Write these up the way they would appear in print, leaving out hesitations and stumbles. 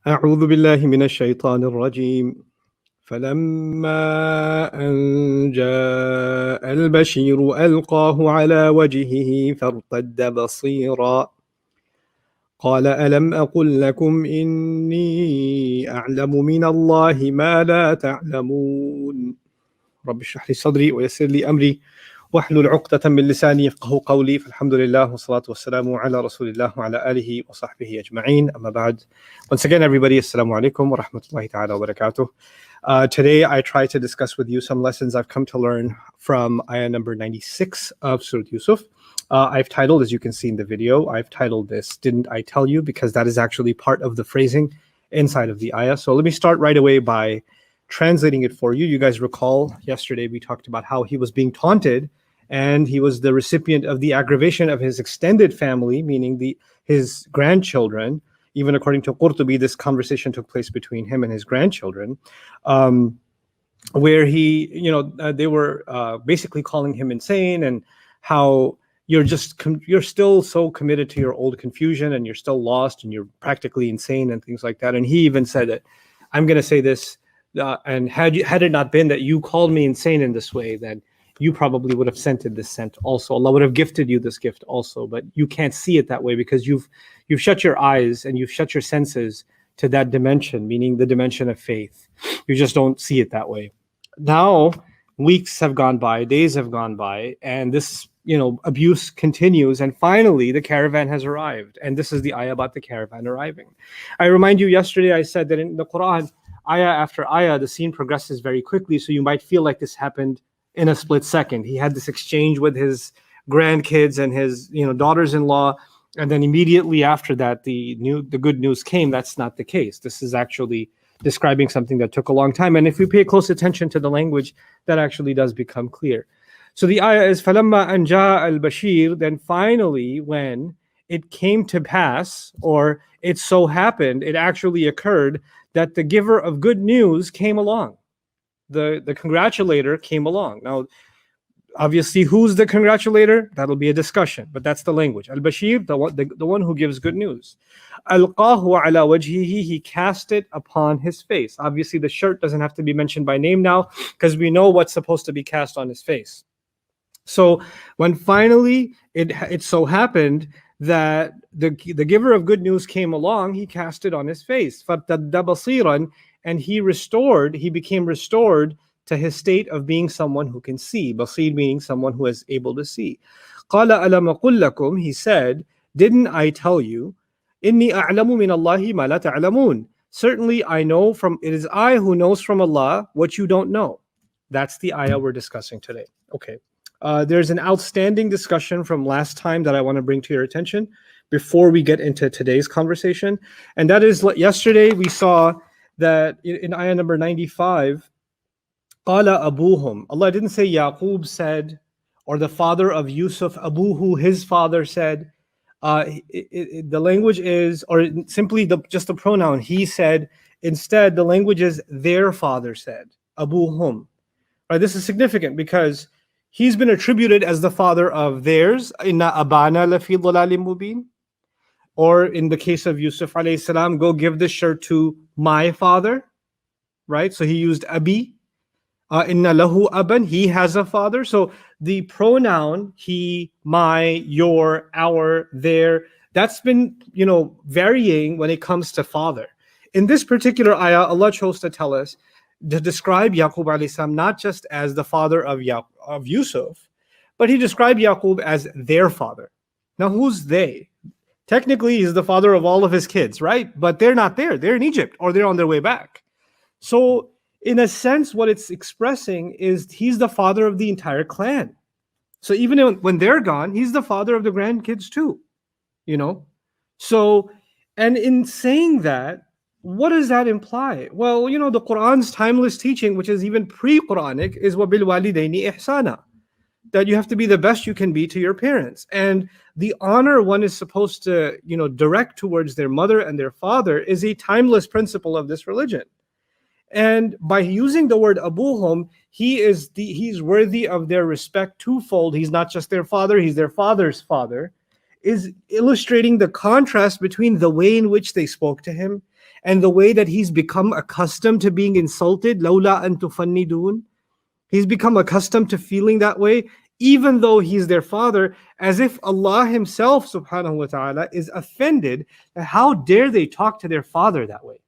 أعوذ بالله من الشيطان الرجيم فلما أن جاء البشير ألقاه على وجهه فارتد بصيرا قال ألم أقل لكم إني أعلم من الله ما لا تعلمون رب اشرح لي صدري ويسر لي أمري واحلل عقدة من لساني يفقهوا قولي فالحمد لله والصلاة والسلام على رسول الله وعلى آله وصحبه أجمعين أما بعد. Once again, everybody, assalamu alaikum wa rahmatullahi ta'ala wa barakatuh. Today, I try to discuss with you some lessons I've come to learn from ayah number 96 of Surah Yusuf. I've titled, as you can see in the video, I've titled this, Didn't I Tell You? Because that is actually part of the phrasing inside of the ayah. So let me start right away by translating it for you. You guys recall yesterday we talked about how he was being taunted and he was the recipient of the aggravation of his extended family, meaning his grandchildren. Even according to Qurtubi, this conversation took place between him and his grandchildren, where they were basically calling him insane and how you're still so committed to your old confusion and you're still lost and you're practically insane and things like that. And he even said that, I'm going to say this, and had it not been that you called me insane in this way, then you probably would have sent this sent also. Allah would have gifted you this gift also, but you can't see it that way because you've shut your eyes and you've shut your senses to that dimension, meaning the dimension of faith. You just don't see it that way. Now, weeks have gone by, days have gone by, and this abuse continues, and finally the caravan has arrived. And this is the ayah about the caravan arriving. I remind you, yesterday I said that in the Quran, ayah after ayah, the scene progresses very quickly, so you might feel like this happened in a split second. He had this exchange with his grandkids and his daughters-in-law, and then immediately after that the good news came. That's not the case. This is actually describing something that took a long time, and if we pay close attention to the language, that actually does become clear. So the ayah is فَلَمَّا أَنْ جَاءَ الْبَشِيرُ, then finally when it came to pass, or it so happened, it actually occurred that the giver of good news came along. The congratulator came along. Now, obviously, who's the congratulator? That'll be a discussion, but that's the language. Al-Bashir, the one who gives good news. Alqahu ala wajhihi, he cast it upon his face. Obviously, the shirt doesn't have to be mentioned by name now because we know what's supposed to be cast on his face. So when finally it so happened that the giver of good news came along, he cast it on his face. فَارْتَدَّ بَصِيرًا, and he became restored to his state of being someone who can see. Basir meaning someone who is able to see. قَالَ أَلَمْ أَقُلْ لَكُمْ, he said, didn't I tell you? إِنِّي أَعْلَمُ مِنَ اللَّهِ مَا لَا تَعْلَمُونَ. Certainly it is I who knows from Allah what you don't know. That's the ayah we're discussing today. Okay. There's an outstanding discussion from last time that I want to bring to your attention before we get into today's conversation. And that is, yesterday we saw that in ayah number 95, Qala abuhum. Allah didn't say Yaqub said, or the father of Yusuf, Abuhu, his father said. The language is, or simply just the pronoun, he said. Instead, the language is their father said, Abuhum. Right, this is significant because he's been attributed as the father of theirs. Inna abana lafi dhalalim mubin. Or in the case of Yusuf alayhi salam, go give this shirt to my father. Right, so he used abi. Inna lahu aban, he has a father. So the pronoun he, my, your, our, their, that's been varying when it comes to father. In this particular ayah, Allah chose to tell us to describe Yaqub alayhi salam not just as the father of Yusuf, but he described Yaqub as their father. Now who's they? Technically he's the father of all of his kids, right? But they're not there. They're in Egypt, or they're on their way back. So in a sense, what it's expressing is he's the father of the entire clan. So even when they're gone, he's the father of the grandkids too. So, and in saying that, what does that imply? Well, the Quran's timeless teaching, which is even pre-Quranic, is وَبِالْوَالِدَيْنِ إِحْسَانًا, that you have to be the best you can be to your parents. And the honor one is supposed to, direct towards their mother and their father is a timeless principle of this religion. And by using the word abuhum, he's worthy of their respect twofold. He's not just their father, he's their father's father. is illustrating the contrast between the way in which they spoke to him and the way that he's become accustomed to being insulted. Lawla an tufannidun. He's become accustomed to feeling that way, even though he's their father, as if Allah himself, subhanahu wa ta'ala, is offended that how dare they talk to their father that way.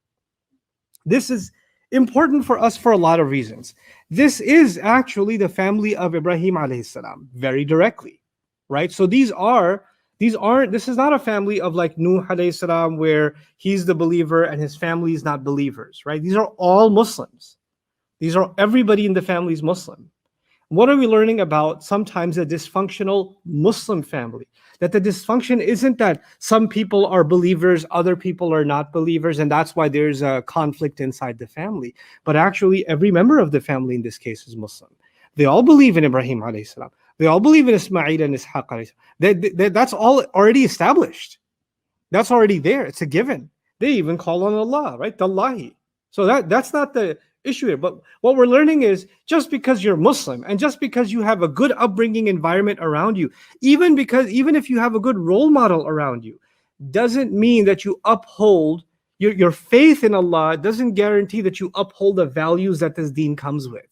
This is important for us for a lot of reasons. This is actually the family of Ibrahim alayhi salam, very directly, right? So this is not a family of like Nuh alayhi salam where he's the believer and his family is not believers, right? These are all Muslims. Everybody in the family is Muslim. What are we learning about sometimes a dysfunctional Muslim family? That the dysfunction isn't that some people are believers, other people are not believers, and that's why there's a conflict inside the family. But actually, every member of the family in this case is Muslim. They all believe in Ibrahim alayhi salam. They all believe in Ismail and Ishaq alayhi salam. That's all already established. That's already there. It's a given. They even call on Allah, right? Dallahi. So that's not the issue here. But what we're learning is just because you're Muslim and just because you have a good upbringing environment around you, even if you have a good role model around you, doesn't mean that you uphold your faith in Allah, doesn't guarantee that you uphold the values that this deen comes with.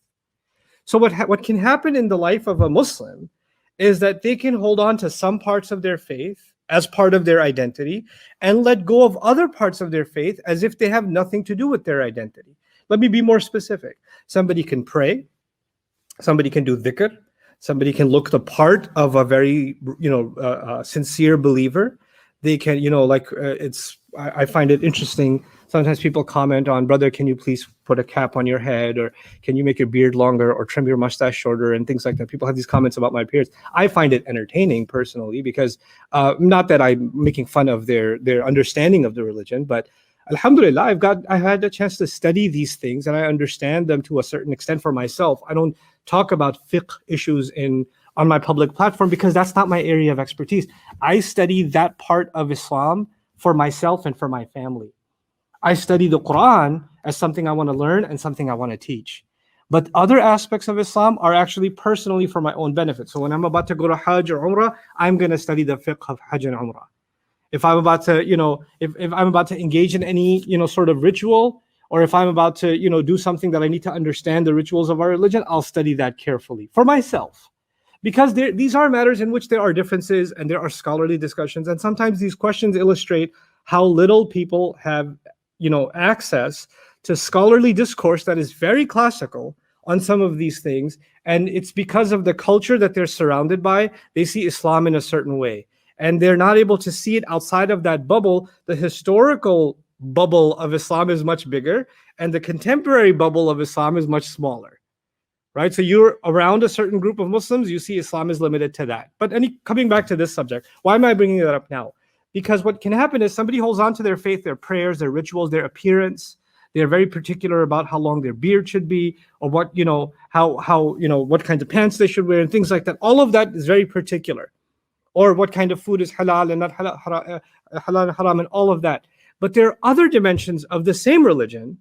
So what can happen in the life of a Muslim is that they can hold on to some parts of their faith as part of their identity and let go of other parts of their faith as if they have nothing to do with their identity. Let me be more specific. Somebody can pray, somebody can do dhikr, somebody can look the part of a very, sincere believer. They can, I find it interesting. Sometimes people comment on, brother, can you please put a cap on your head, or can you make your beard longer, or trim your mustache shorter, and things like that. People have these comments about my beards. I find it entertaining personally because not that I'm making fun of their understanding of the religion, but alhamdulillah, I had a chance to study these things and I understand them to a certain extent for myself. I don't talk about fiqh issues on my public platform because that's not my area of expertise. I study that part of Islam for myself and for my family. I study the Quran as something I want to learn and something I want to teach. But other aspects of Islam are actually personally for my own benefit. So when I'm about to go to Hajj or Umrah, I'm going to study the fiqh of Hajj and Umrah. If I'm about to, if I'm about to engage in any, sort of ritual, or if I'm about to, do something that I need to understand the rituals of our religion, I'll study that carefully for myself. Because these are matters in which there are differences and there are scholarly discussions. And sometimes these questions illustrate how little people have, access to scholarly discourse that is very classical on some of these things. And it's because of the culture that they're surrounded by. They see Islam in a certain way. And they're not able to see it outside of that bubble. The historical bubble of Islam is much bigger, and the contemporary bubble of Islam is much smaller, right? So you're around a certain group of Muslims, you see Islam is limited to that. But coming back to this subject, why am I bringing that up now? Because what can happen is somebody holds on to their faith, their prayers, their rituals, their appearance. They're very particular about how long their beard should be, or what, what kinds of pants they should wear, and things like that. All of that is very particular. Or what kind of food is halal and not halal and haram, and all of that. But there are other dimensions of the same religion,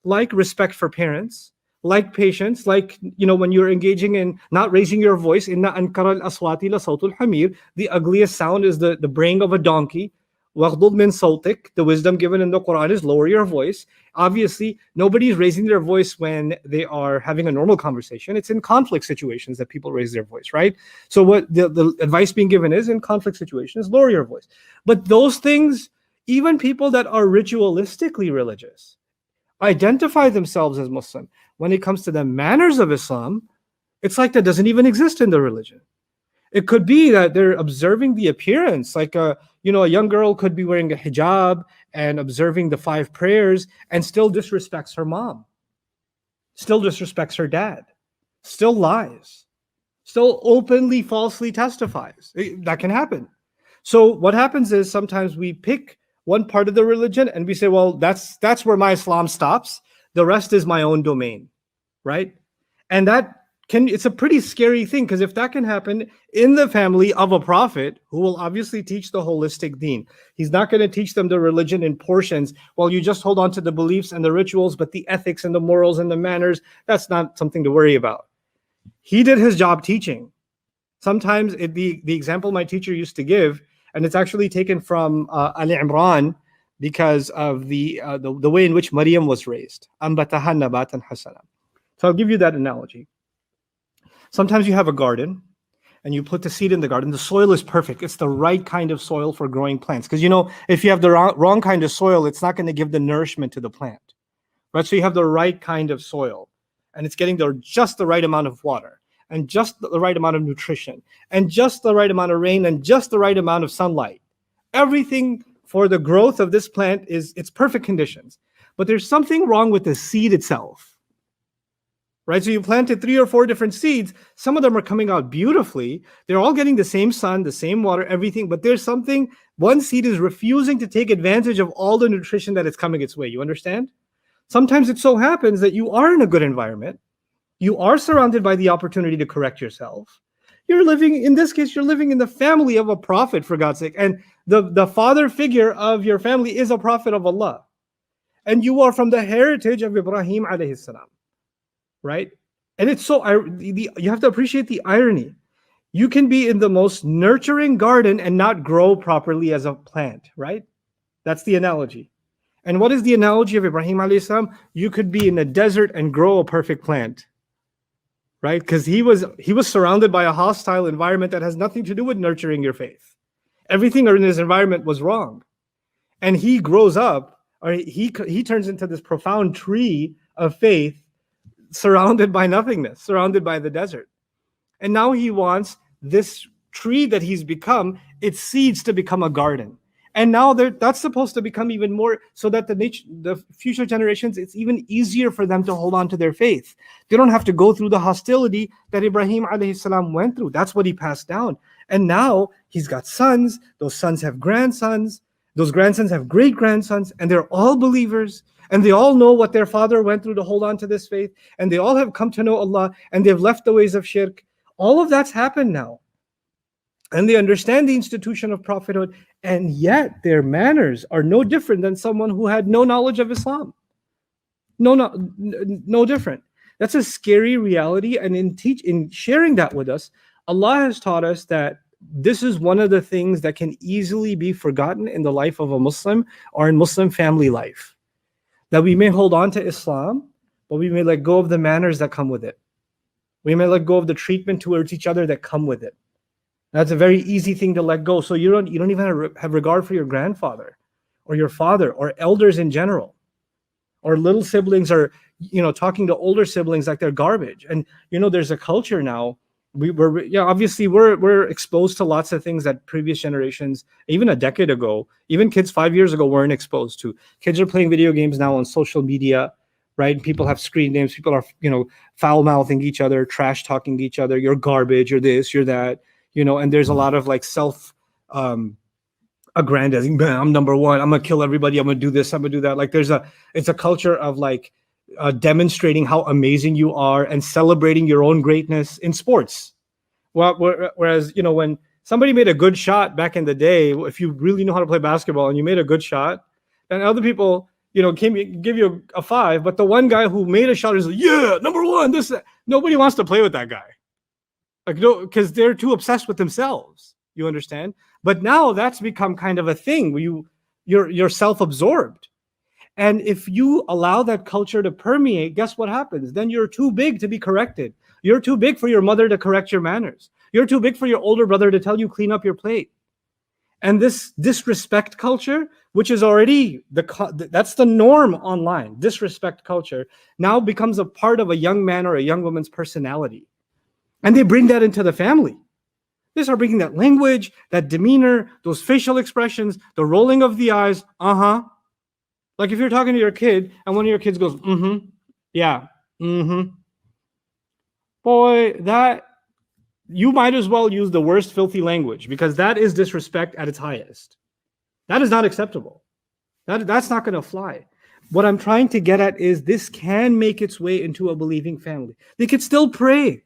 like respect for parents, like patience, like, when you're engaging in not raising your voice, inna ankara al-aswati la sawtul hamir, the ugliest sound is the braying of a donkey. Waghdud min sawtik, the wisdom given in the Quran is lower your voice. Obviously, nobody is raising their voice when they are having a normal conversation. It's in conflict situations that people raise their voice, right? So what the advice being given is, in conflict situations, lower your voice. But those things, even people that are ritualistically religious, identify themselves as Muslim. When it comes to the manners of Islam, it's like that doesn't even exist in the religion. It could be that they're observing the appearance, like a young girl could be wearing a hijab and observing the 5 prayers and still disrespects her mom, still disrespects her dad, still lies, still openly falsely testifies. That can happen. So what happens is sometimes we pick one part of the religion and we say, well, that's where my Islam stops. The rest is my own domain, right? And it's a pretty scary thing, because if that can happen in the family of a prophet who will obviously teach the holistic deen, he's not going to teach them the religion in portions. Well, you just hold on to the beliefs and the rituals, but the ethics and the morals and the manners, that's not something to worry about. He did his job teaching. Sometimes the example my teacher used to give, and it's actually taken from Ali Imran because of the way in which Maryam was raised. أنبتها نباتا حسنا. So I'll give you that analogy. Sometimes you have a garden and you put the seed in the garden. The soil is perfect. It's the right kind of soil for growing plants. Because if you have the wrong kind of soil, it's not going to give the nourishment to the plant. Right? So you have the right kind of soil, and it's getting just the right amount of water, and just the right amount of nutrition, and just the right amount of rain, and just the right amount of sunlight. Everything for the growth of this plant it's perfect conditions. But there's something wrong with the seed itself. Right? So you planted 3 or 4 different seeds. Some of them are coming out beautifully. They're all getting the same sun, the same water, everything. But there's one seed is refusing to take advantage of all the nutrition that is coming its way. You understand? Sometimes it so happens that you are in a good environment. You are surrounded by the opportunity to correct yourself. In this case, you're living in the family of a prophet, for God's sake. And the father figure of your family is a prophet of Allah. And you are from the heritage of Ibrahim alayhi salam. Right? And it's you have to appreciate the irony. You can be in the most nurturing garden and not grow properly as a plant, right? That's the analogy. And what is the analogy of Ibrahim alayhi salam? You could be in a desert and grow a perfect plant, right? Because he was surrounded by a hostile environment that has nothing to do with nurturing your faith. Everything in his environment was wrong. And he grows up, or he turns into this profound tree of faith, surrounded by nothingness, surrounded by the desert. And now he wants this tree that he's become, its seeds to become a garden. And now that's supposed to become even more, so that the future generations, it's even easier for them to hold on to their faith. They don't have to go through the hostility that Ibrahim alayhi salam went through. That's what he passed down. And now he's got sons. Those sons have grandsons. Those grandsons have great-grandsons. And they're all believers. And they all know what their father went through to hold on to this faith. And they all have come to know Allah. And they've left the ways of shirk. All of that's happened now. And they understand the institution of prophethood. And yet their manners are no different than someone who had no knowledge of Islam. No different. That's a scary reality. And in sharing that with us, Allah has taught us that this is one of the things that can easily be forgotten in the life of a Muslim or in Muslim family life. That we may hold on to Islam, but we may let go of the manners that come with it. We may let go of the treatment towards each other that come with it. That's a very easy thing to let go. So you don't even have regard for your grandfather or your father or elders in general. Or little siblings are, talking to older siblings like they're garbage. And there's a culture now. Obviously we're exposed to lots of things that previous generations, even a decade ago, even kids 5 years ago, weren't exposed to. Kids are playing video games now on social media, right? People have screen names. People are, foul mouthing each other, trash talking each other. You're garbage. You're this. You're that. And there's a lot of like self aggrandizing. I'm number one. I'm gonna kill everybody. I'm gonna do this. I'm gonna do that. Like it's a culture of like demonstrating how amazing you are and celebrating your own greatness in sports. Well, whereas, when somebody made a good shot back in the day, if you really know how to play basketball and you made a good shot, and other people, came give you a 5, but the one guy who made a shot is like, yeah, number one, this, that. Nobody wants to play with that guy. Like, no, because they're too obsessed with themselves. You understand? But now that's become kind of a thing where you're self-absorbed. And if you allow that culture to permeate, guess what happens? Then you're too big to be corrected. You're too big for your mother to correct your manners. You're too big for your older brother to tell you clean up your plate. And this disrespect culture, which is already that's the norm online, disrespect culture, now becomes a part of a young man or a young woman's personality. And they bring that into the family. They start bringing that language, that demeanor, those facial expressions, the rolling of the eyes, Like if you're talking to your kid and one of your kids goes, yeah, boy, that you might as well use the worst filthy language, because that is disrespect at its highest. That is not acceptable. That's not going to fly. What I'm trying to get at is this can make its way into a believing family. They could still pray.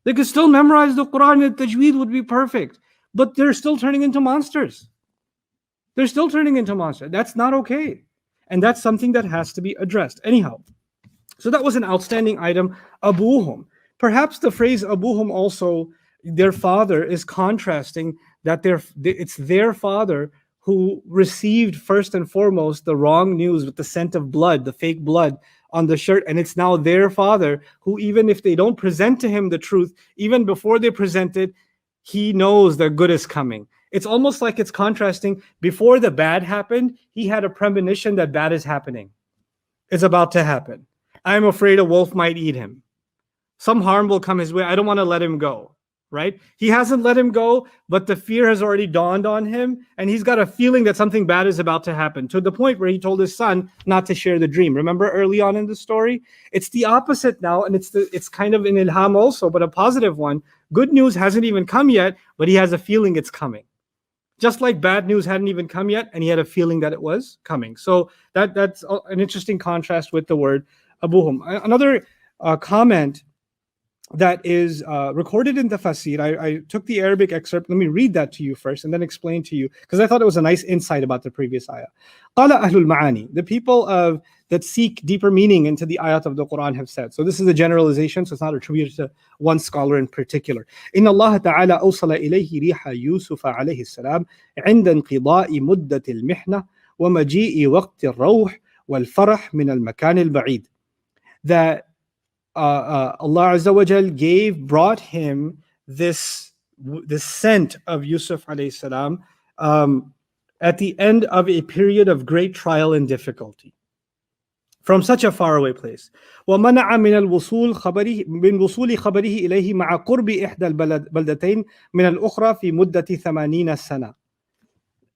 They could still memorize the Quran, and tajweed would be perfect. But they're still turning into monsters. They're still turning into monsters. That's not okay. And that's something that has to be addressed. Anyhow, so that was an outstanding item, abuhum. Perhaps the phrase abuhum also, their father, is contrasting that it's their father who received first and foremost the wrong news with the scent of blood, the fake blood on the shirt. And it's now their father who, even if they don't present to him the truth, even before they present it, he knows the good is coming. It's almost like it's contrasting. Before the bad happened, he had a premonition that bad is happening. It's about to happen. I'm afraid a wolf might eat him. Some harm will come his way. I don't want to let him go. Right? He hasn't let him go, but the fear has already dawned on him, and he's got a feeling that something bad is about to happen, to the point where he told his son not to share the dream. Remember early on in the story? It's the opposite now, and it's kind of an ilham also, but a positive one. Good news hasn't even come yet, but he has a feeling it's coming. Just like bad news hadn't even come yet, and he had a feeling that it was coming. So that's an interesting contrast with the word abuhum. Another comment that is recorded in the Tafsir. I took the Arabic excerpt. Let me read that to you first and then explain to you, because I thought it was a nice insight about the previous ayah. قال أهل المعاني, the people that seek deeper meaning into the ayat of the Quran have said. So this is a generalization, so it's not attributed to one scholar in particular. إن الله تعالى أوصل إليه ريح يوسف عليه السلام عند انقضاء مدة المحنة ومجيء وقت الروح والفرح من المكان البعيد. That Allah Azza wa Jal brought him this scent of Yusuf alayhi salam at the end of a period of great trial and difficulty from such a faraway place. ومنع من الوصول خبره إليه مع قرب إحدى البلدتين من الأخرى في مدة 80 سنة.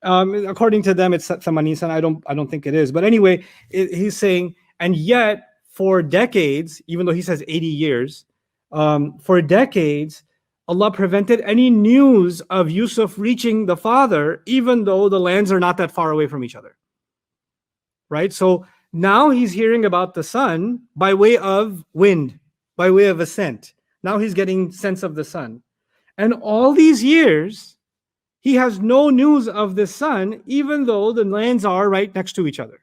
According to them, it's 80 سنة. I don't think it is, but anyway, he's saying, and yet, for decades, even though he says 80 years, for decades, Allah prevented any news of Yusuf reaching the father, even though the lands are not that far away from each other. Right? So now he's hearing about the son by way of wind, by way of a scent. Now he's getting sense of the son. And all these years, he has no news of the son, even though the lands are right next to each other.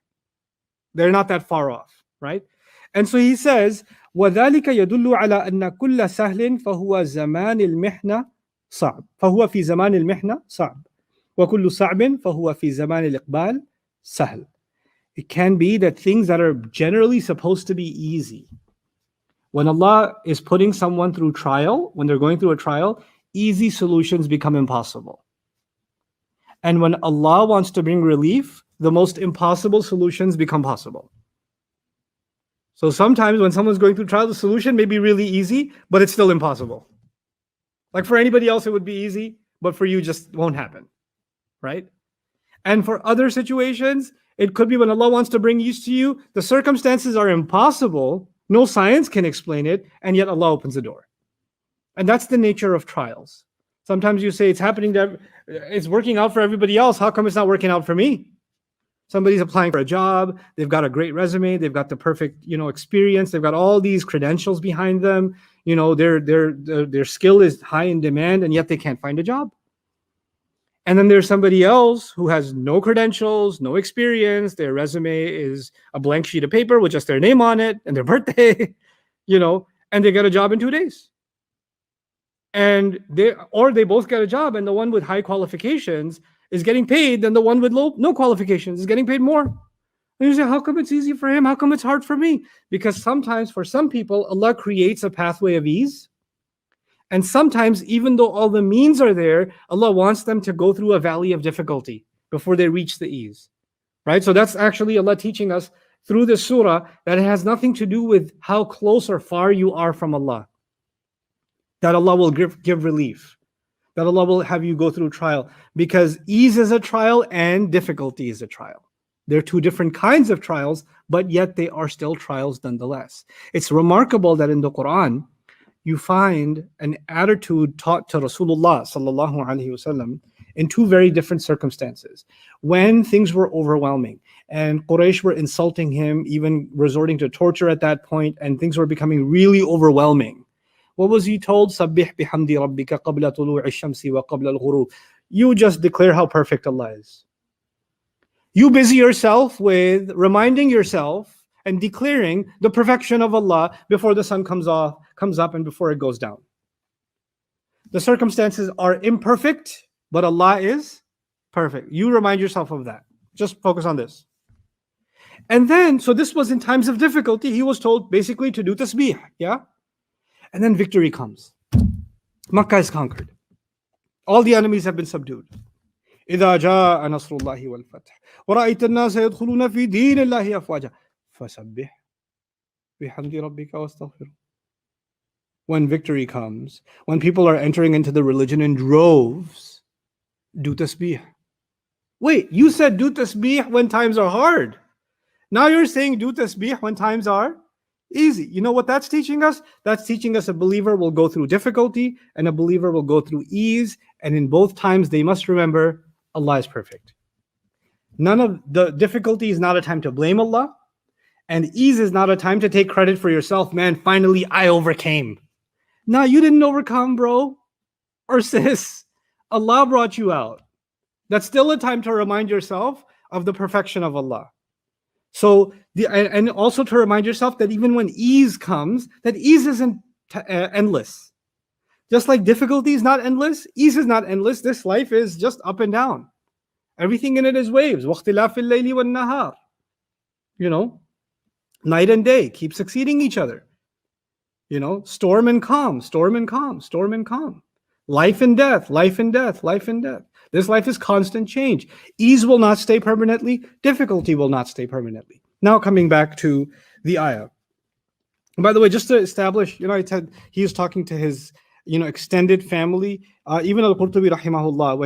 They're not that far off, right? And so he says, وَذَلِكَ يَدُلُّ عَلَى أَنَّ كُلَّ سَهْلٍ فَهُوَ زَمَانِ الْمِحْنَةِ صَعْبٌ فَهُوَ فِي زَمَانِ الْمِحْنَةِ صَعْبٌ وَكُلُّ صَعْبٍ فَهُوَ فِي زَمَانِ الْإِقْبَالِ سَهْلٌ. It can be that things that are generally supposed to be easy, when Allah is putting someone through trial, when they're going through a trial, easy solutions become impossible. And when Allah wants to bring relief, the most impossible solutions become possible. So sometimes when someone's going through trial, the solution may be really easy, but it's still impossible. Like for anybody else, it would be easy, but for you, just won't happen, right? And for other situations, it could be when Allah wants to bring use to you, the circumstances are impossible, no science can explain it, and yet Allah opens the door. And that's the nature of trials. Sometimes you say it's happening, it's working out for everybody else. How come it's not working out for me? Somebody's applying for a job, they've got a great resume, they've got the perfect, experience, they've got all these credentials behind them, their skill is high in demand, and yet they can't find a job. And then there's somebody else who has no credentials, no experience, their resume is a blank sheet of paper with just their name on it and their birthday, and they get a job in 2 days. And they both get a job, and the one with high qualifications is getting paid, then the one with no qualifications is getting paid more. And you say, how come it's easy for him? How come it's hard for me? Because sometimes for some people, Allah creates a pathway of ease. And sometimes, even though all the means are there, Allah wants them to go through a valley of difficulty before they reach the ease. Right? So that's actually Allah teaching us through this surah that it has nothing to do with how close or far you are from Allah. That Allah will give relief. That Allah will have you go through trial, because ease is a trial and difficulty is a trial. They're two different kinds of trials, but yet they are still trials nonetheless. It's remarkable that in the Quran, you find an attitude taught to Rasulullah sallallahu alaihi wasallam in two very different circumstances. When things were overwhelming and Quraysh were insulting him, even resorting to torture at that point, and things were becoming really overwhelming. What was he told? Sabbih bihamdi rabbika qabla tulu'i ash-shamsi wa qabla al-ghurub. You just declare how perfect Allah is. You busy yourself with reminding yourself and declaring the perfection of Allah before the sun comes up and before it goes down. The circumstances are imperfect, but Allah is perfect. You remind yourself of that. Just focus on this. And then, so this was in times of difficulty. He was told basically to do tasbih, yeah? And then victory comes. Makkah is conquered. All the enemies have been subdued. إِذَا جَاءَ نَصْرُ اللَّهِ وَالْفَتْحِ وَرَأَيْتَ النَّاسَ يَدْخُلُونَ فِي دِينِ اللَّهِ أَفْوَاجًا فَسَبِّحْ بِحَمْدِ رَبِّكَ وَاسْتَغْفِرْهُ. When victory comes, when people are entering into the religion in droves, do tasbih. Wait, you said do tasbih when times are hard. Now you're saying do tasbih when times are easy. You know what that's teaching us? That's teaching us a believer will go through difficulty and a believer will go through ease. And in both times, they must remember Allah is perfect. None of the difficulty is not a time to blame Allah. And ease is not a time to take credit for yourself. Man, finally I overcame. No, you didn't overcome, bro or sis. Allah brought you out. That's still a time to remind yourself of the perfection of Allah. So, and also to remind yourself that even when ease comes, that ease isn't endless. Just like difficulty is not endless, ease is not endless. This life is just up and down. Everything in it is waves. وَاخْتِلَافِ اللَّيْلِ وَالنَّهَارِ. You know, night and day keep succeeding each other. You know, storm and calm, storm and calm, storm and calm. Life and death, life and death, life and death. This life is constant change. Ease will not stay permanently. Difficulty will not stay permanently. Now coming back to the ayah. By the way, just to establish, I said he was talking to his, extended family. Even Al-Qurtubi rahimahullah,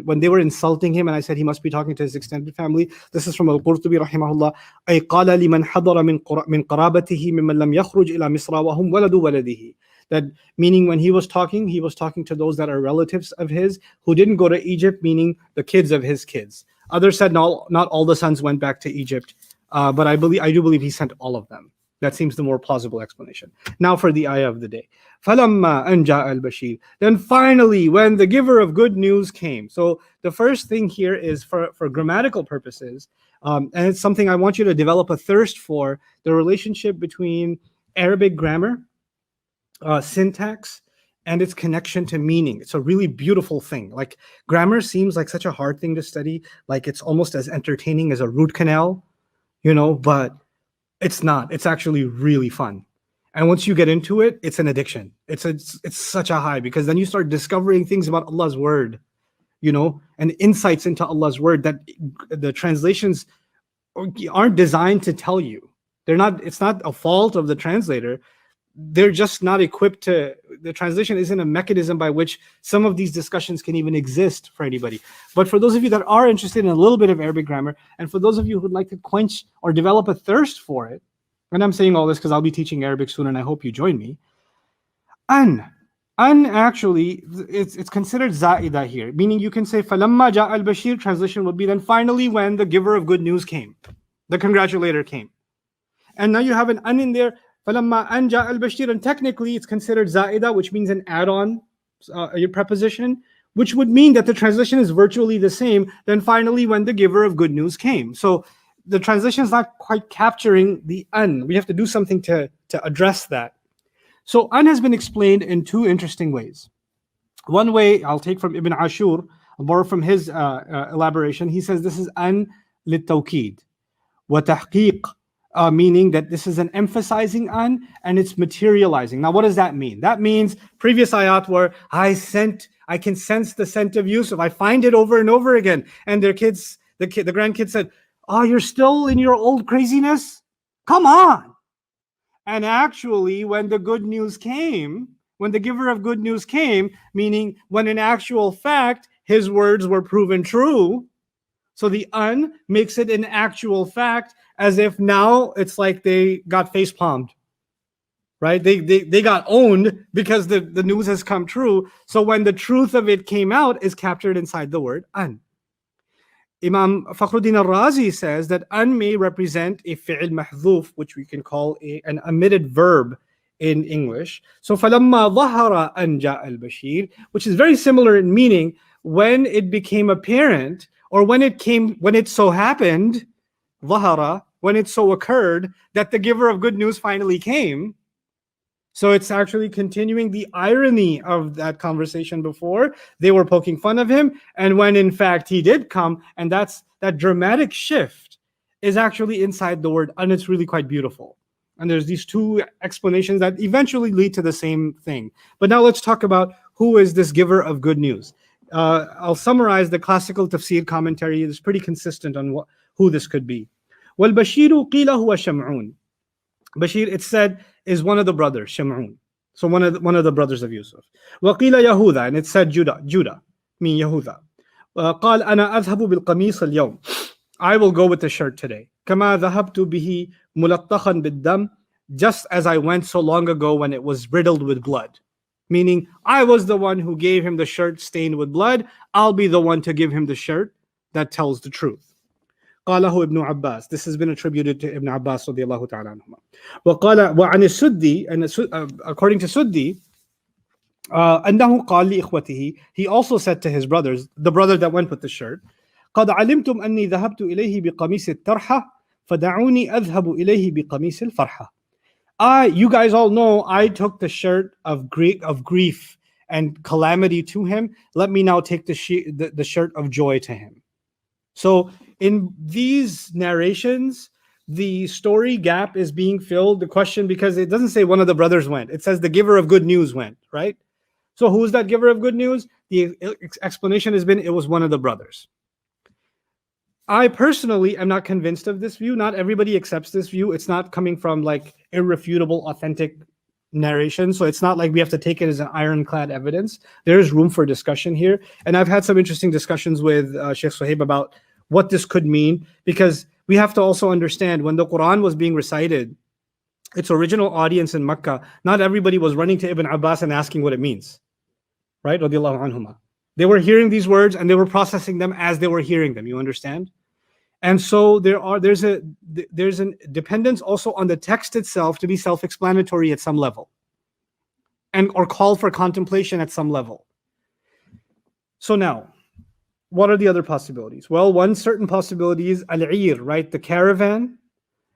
when they were insulting him, and I said he must be talking to his extended family. This is from Al-Qurtubi rahimahullah. أي قال لمن حضر من قرابته ممن لم يخرج إلى مصر وهم ولد ولده. That meaning when he was talking to those that are relatives of his who didn't go to Egypt, meaning the kids of his kids. Others said not all the sons went back to Egypt, but I do believe he sent all of them. That seems the more plausible explanation. Now for the ayah of the day. فَلَمَّا أَنْ جَاءَ الْبَشِيرُ. Then finally, when the giver of good news came. So the first thing here is for grammatical purposes, and it's something I want you to develop a thirst for, the relationship between Arabic grammar, syntax, and its connection to meaning. It's a really beautiful thing. Like grammar seems like such a hard thing to study, like it's almost as entertaining as a root canal, but it's not. It's actually really fun. And once you get into it, it's an addiction. It's such a high, because then you start discovering things about Allah's word, and insights into Allah's word that the translations aren't designed to tell you. It's not a fault of the translator. They're just not equipped to, the translation isn't a mechanism by which some of these discussions can even exist for anybody. But for those of you that are interested in a little bit of Arabic grammar, and for those of you who'd like to quench or develop a thirst for it, and I'm saying all this because I'll be teaching Arabic soon and I hope you join me. An actually, it's considered za'ida here, meaning you can say فَلَمَّا جَاءَ الْبَشِيرُ, translation would be then finally when the giver of good news came, the congratulator came. And now you have an an in there, فَلَمَّا أَنْ جَاءَ الْبَشِيرُ, and technically it's considered za'ida, which means an add-on preposition, which would mean that the translation is virtually the same, then finally when the giver of good news came. So the translation is not quite capturing the an. We have to do something to address that. So an has been explained in two interesting ways. One way I'll take from Ibn Ashur, I'll borrow from his elaboration. He says this is an للتوكيد وتحقيق, meaning that this is an emphasizing an and it's materializing. Now what does that mean? That means previous ayat were I can sense the scent of Yusuf. I find it over and over again. And their kids, the grandkids said, oh, you're still in your old craziness? Come on. And actually, when the good news came, when the giver of good news came, meaning when in actual fact, his words were proven true, so the un makes it an actual fact, as if now it's like they got face palmed, right? They got owned because the news has come true. So when the truth of it came out is captured inside the word an. Imam Fakhruddin al-Razi says that an may represent a fi'il mahdhuf, which we can call an omitted verb in English. So فَلَمَّا ظَهَرَ أَنْ جَاءَ الْبَشِيرُ, which is very similar in meaning, when it became apparent, or when it so happened, ظَهَرَ, when it so occurred that the giver of good news finally came. So it's actually continuing the irony of that conversation before. They were poking fun of him, and when in fact he did come, and that dramatic shift is actually inside the word, and it's really quite beautiful. And there's these two explanations that eventually lead to the same thing. But now let's talk about who is this giver of good news. I'll summarize the classical tafsir commentary. It's pretty consistent on who this could be. وَالْبَشِيرُ قِيلَ هُوَ شَمْعُونَ. Bashir, it's said, is one of the brothers, Sham'un. So one of the brothers of Yusuf. وَقِيلَ يَهُوذَا, and it said Judah, mean Yehuda. قال أنا أذهب بالقميص اليوم. I will go with the shirt today. كما ذهبت به ملطخا بالدم, just as I went so long ago when it was riddled with blood. Meaning, I was the one who gave him the shirt stained with blood. I'll be the one to give him the shirt that tells the truth. قاله ابن عباس. This has been attributed to Ibn Abbas رضي الله تعالى عنهما. وقال وعن السدي, and according to Suddi, أنه قال لإخوته, he also said to his brothers, the brother that went with the shirt, قد علمتم أني ذهبت إليه بقميص الطرحة فدعوني أذهب إليه بقميص الفرحة. You guys all know I took the shirt of grief and calamity to him. Let me now take the shirt of joy to him. So in these narrations, the story gap is being filled. The question, because it doesn't say one of the brothers went. It says the giver of good news went, right? So who's that giver of good news? The explanation has been it was one of the brothers. I personally am not convinced of this view. Not everybody accepts this view. It's not coming from like irrefutable, authentic narration. So it's not like we have to take it as an ironclad evidence. There is room for discussion here. And I've had some interesting discussions with Sheikh Suhaib about what this could mean, because we have to also understand when the Quran was being recited, its original audience in Makkah, not everybody was running to Ibn Abbas and asking what it means, right? Radiallahu anhuma. They were hearing these words and they were processing them as they were hearing them. You understand? And so there's a dependence also on the text itself to be self-explanatory at some level, and or call for contemplation at some level. So now, what are the other possibilities? Well, one certain possibility is al-'ir, right? The caravan.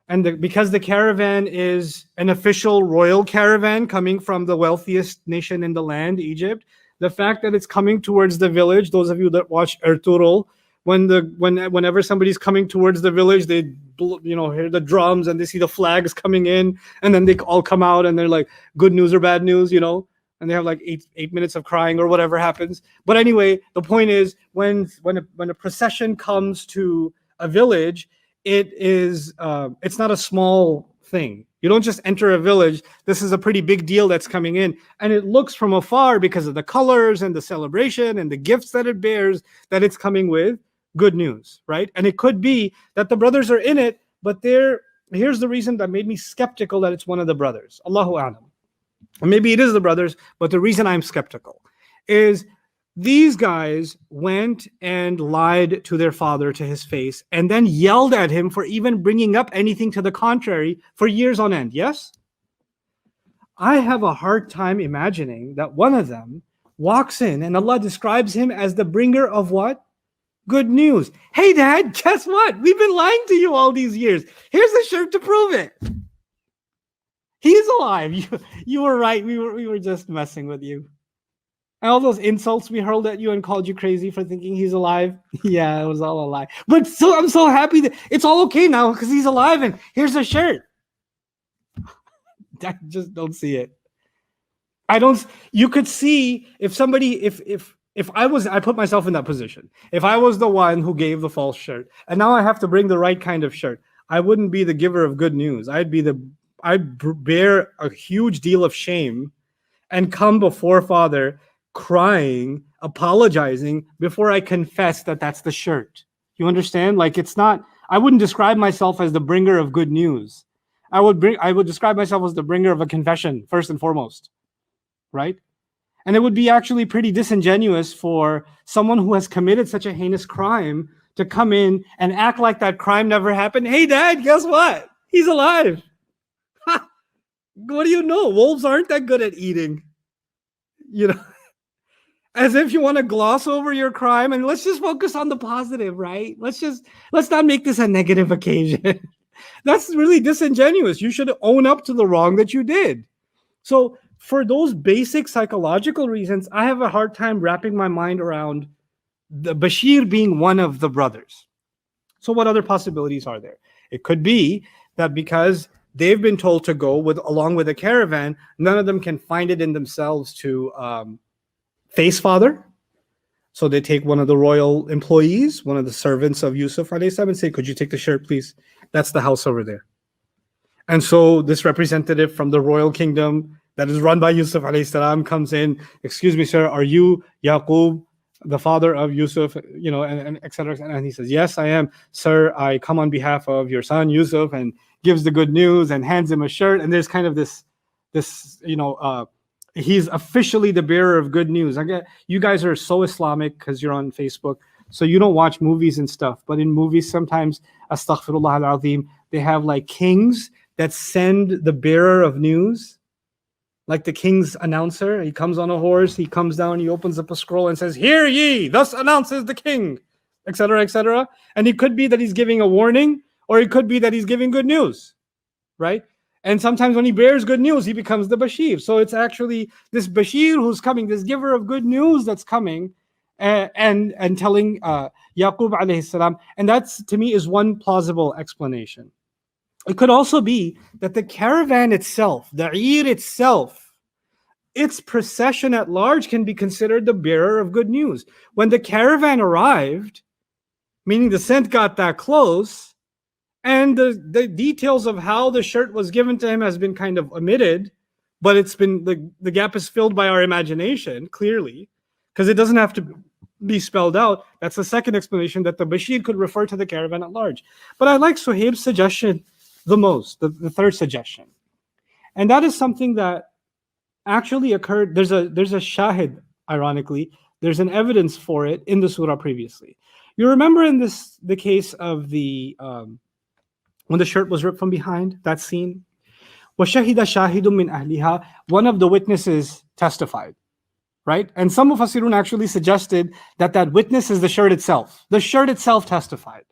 And because the caravan is an official royal caravan coming from the wealthiest nation in the land, Egypt, the fact that it's coming towards the village, those of you that watch Ertugrul, whenever somebody's coming towards the village, they hear the drums and they see the flags coming in, and then they all come out and they're like, good news or bad news, and they have like eight minutes of crying or whatever happens. But anyway, the point is when a procession comes to a village, it's not a small thing. You don't just enter a village. This is a pretty big deal that's coming in. And it looks from afar, because of the colors and the celebration and the gifts that it bears, that it's coming with good news, right? And it could be that the brothers are in it, but here's the reason that made me skeptical that it's one of the brothers. Allahu a'lam. Or maybe it is the brothers, but the reason I'm skeptical is these guys went and lied to their father to his face and then yelled at him for even bringing up anything to the contrary for years on end. Yes? I have a hard time imagining that one of them walks in and Allah describes him as the bringer of what? Good news. Hey, Dad, guess what? We've been lying to you all these years. Here's the shirt to prove it. He's alive. You were right. We were just messing with you. And all those insults we hurled at you and called you crazy for thinking he's alive. Yeah, it was all a lie. But I'm so happy that it's all okay now because he's alive and here's the shirt. I just don't see it. You could see if somebody, if I put myself in that position. If I was the one who gave the false shirt and now I have to bring the right kind of shirt, I wouldn't be the giver of good news. I'd bear a huge deal of shame and come before Father crying, apologizing before I confess that that's the shirt. You understand? Like I wouldn't describe myself as the bringer of good news. I would describe myself as the bringer of a confession first and foremost, right? And it would be actually pretty disingenuous for someone who has committed such a heinous crime to come in and act like that crime never happened. Hey, Dad, guess what? He's alive. What do you know? Wolves aren't that good at eating. As if you want to gloss over your crime and let's just focus on the positive, right? Let's not make this a negative occasion. That's really disingenuous. You should own up to the wrong that you did. So for those basic psychological reasons, I have a hard time wrapping my mind around the Bashir being one of the brothers. So what other possibilities are there? It could be that because they've been told to go with along with a caravan, none of them can find it in themselves to face father. So they take one of the royal employees, one of the servants of Yusuf alayhi salam, and say, could you take the shirt, please? That's the house over there. And so this representative from the royal kingdom that is run by Yusuf alayhi salam comes in, excuse me, sir, are you Yaqub, the father of Yusuf, and et cetera, and he says, yes, I am, sir. I come on behalf of your son Yusuf, and gives the good news and hands him a shirt. And there's kind of this, he's officially the bearer of good news. I get you guys are so Islamic because you're on Facebook, so you don't watch movies and stuff. But in movies, sometimes, astaghfirullah al-azim, they have like kings that send the bearer of news. Like the king's announcer, he comes on a horse, he comes down, he opens up a scroll and says, "Hear ye, thus announces the king," etc., etc. And it could be that he's giving a warning, or it could be that he's giving good news, right? And sometimes when he bears good news, he becomes the Bashir. So it's actually this Bashir who's coming, this giver of good news that's coming, and telling Yaqub alayhi salam. And that's, to me, is one plausible explanation. It could also be that the caravan itself, the Eid itself, its procession at large can be considered the bearer of good news. When the caravan arrived, meaning the scent got that close, and the details of how the shirt was given to him has been kind of omitted, but it's been the gap is filled by our imagination, clearly, because it doesn't have to be spelled out. That's the second explanation, that the Bashir could refer to the caravan at large. But I like Suhaib's suggestion the most, the third suggestion. And that is something that actually occurred. There's a shahid, ironically. There's an evidence for it in the surah previously. You remember in the case of the when the shirt was ripped from behind, that scene? وَشَهِدَ شَاهِدٌ مِّنْ أَهْلِهَا, one of the witnesses testified, right? And some Mufassirun actually suggested that witness is the shirt itself. The shirt itself testified.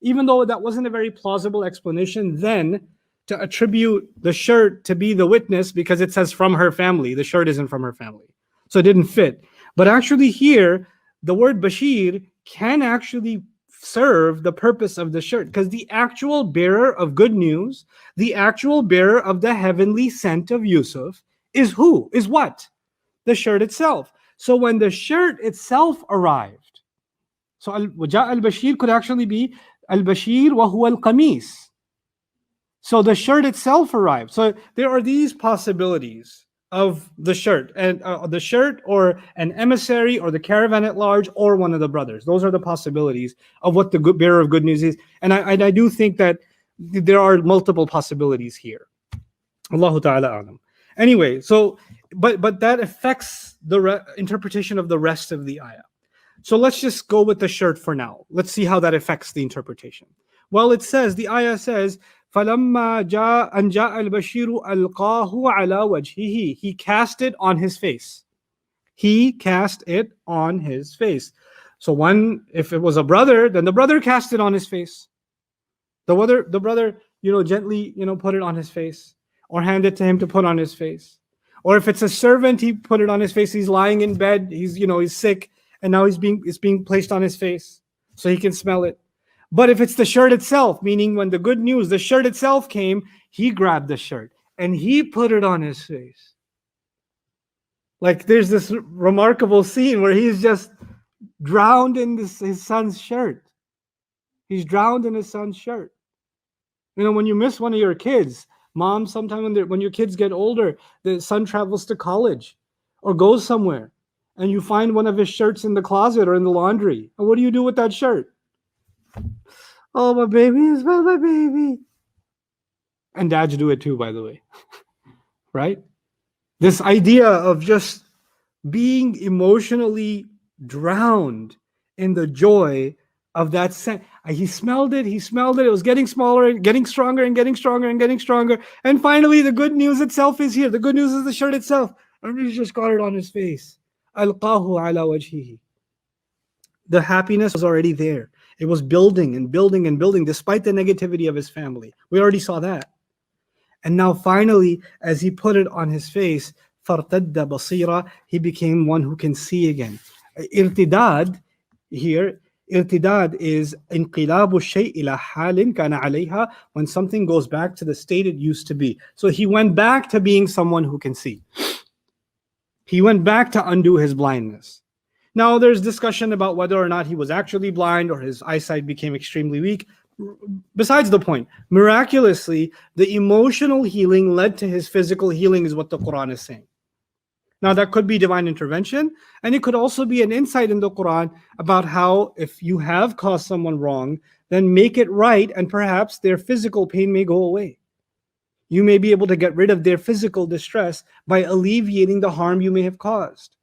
Even though that wasn't a very plausible explanation then to attribute the shirt to be the witness, because it says from her family. The shirt isn't from her family. So it didn't fit. But actually here, the word Bashir can actually serve the purpose of the shirt, because the actual bearer of good news, the actual bearer of the heavenly scent of Yusuf is who? Is what? The shirt itself. So when the shirt itself arrived, so وَجَاءَ al-Bashir could actually be al-Bashir wa huwa al-Qamis. So the shirt itself arrived. So there are these possibilities of the shirt, and the shirt, or an emissary, or the caravan at large, or one of the brothers. Those are the possibilities of what the bearer of good news is. And I do think that there are multiple possibilities here. Allahu ta'ala alam. Anyway, so but that affects the interpretation of the rest of the ayah. So let's just go with the shirt for now. Let's see how that affects the interpretation. Well, it says, the ayah says, فَلَمَّا جَاءَ أَنْ جَاءَ الْبَشِيرُ أَلْقَاهُ عَلَى وَجْهِهِ. He cast it on his face. He cast it on his face. So if it was a brother, then the brother cast it on his face. The brother, gently, put it on his face, or hand it to him to put on his face. Or if it's a servant, he put it on his face. He's lying in bed. He's sick. And now it's being placed on his face so he can smell it. But if it's the shirt itself, meaning when the good news, the shirt itself came, he grabbed the shirt and he put it on his face. Like there's this remarkable scene where he's just drowned in his son's shirt. He's drowned in his son's shirt. When you miss one of your kids, mom, sometimes when your kids get older, the son travels to college or goes somewhere, and you find one of his shirts in the closet or in the laundry. And what do you do with that shirt? Oh, my baby, it's my baby. And dads do it too, by the way. Right? This idea of just being emotionally drowned in the joy of that scent. He smelled it. It was getting smaller, and getting stronger, and getting stronger, and getting stronger. And finally, the good news itself is here. The good news is the shirt itself. And he's just got it on his face. Alqahu ala wajhihi. The happiness was already there. It was building and building and building despite the negativity of his family. We already saw that. And now finally, as he put it on his face, فَارْتَدَّ بَصِيرًا, he became one who can see again. Irtidad here, irtidad is انقلاب الشيء إلى حال كان عليها, when something goes back to the state it used to be. So he went back to being someone who can see. He went back to undo his blindness. Now there's discussion about whether or not he was actually blind or his eyesight became extremely weak. Besides the point, miraculously, the emotional healing led to his physical healing, is what the Quran is saying. Now that could be divine intervention, and it could also be an insight in the Quran about how if you have caused someone wrong, then make it right, and perhaps their physical pain may go away. You may be able to get rid of their physical distress by alleviating the harm you may have caused,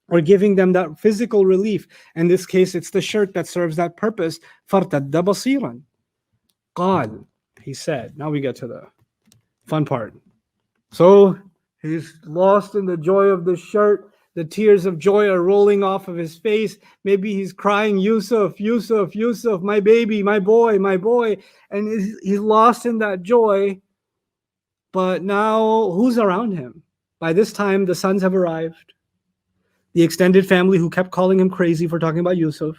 or giving them that physical relief. In this case, it's the shirt that serves that purpose. فَارْتَدَّ بَصِيرًا. قال, he said. Now we get to the fun part. So he's lost in the joy of the shirt. The tears of joy are rolling off of his face. Maybe he's crying, Yusuf, Yusuf, Yusuf, my baby, my boy, my boy. And he's lost in that joy. But now who's around him? By this time, the sons have arrived. The extended family, who kept calling him crazy for talking about Yusuf,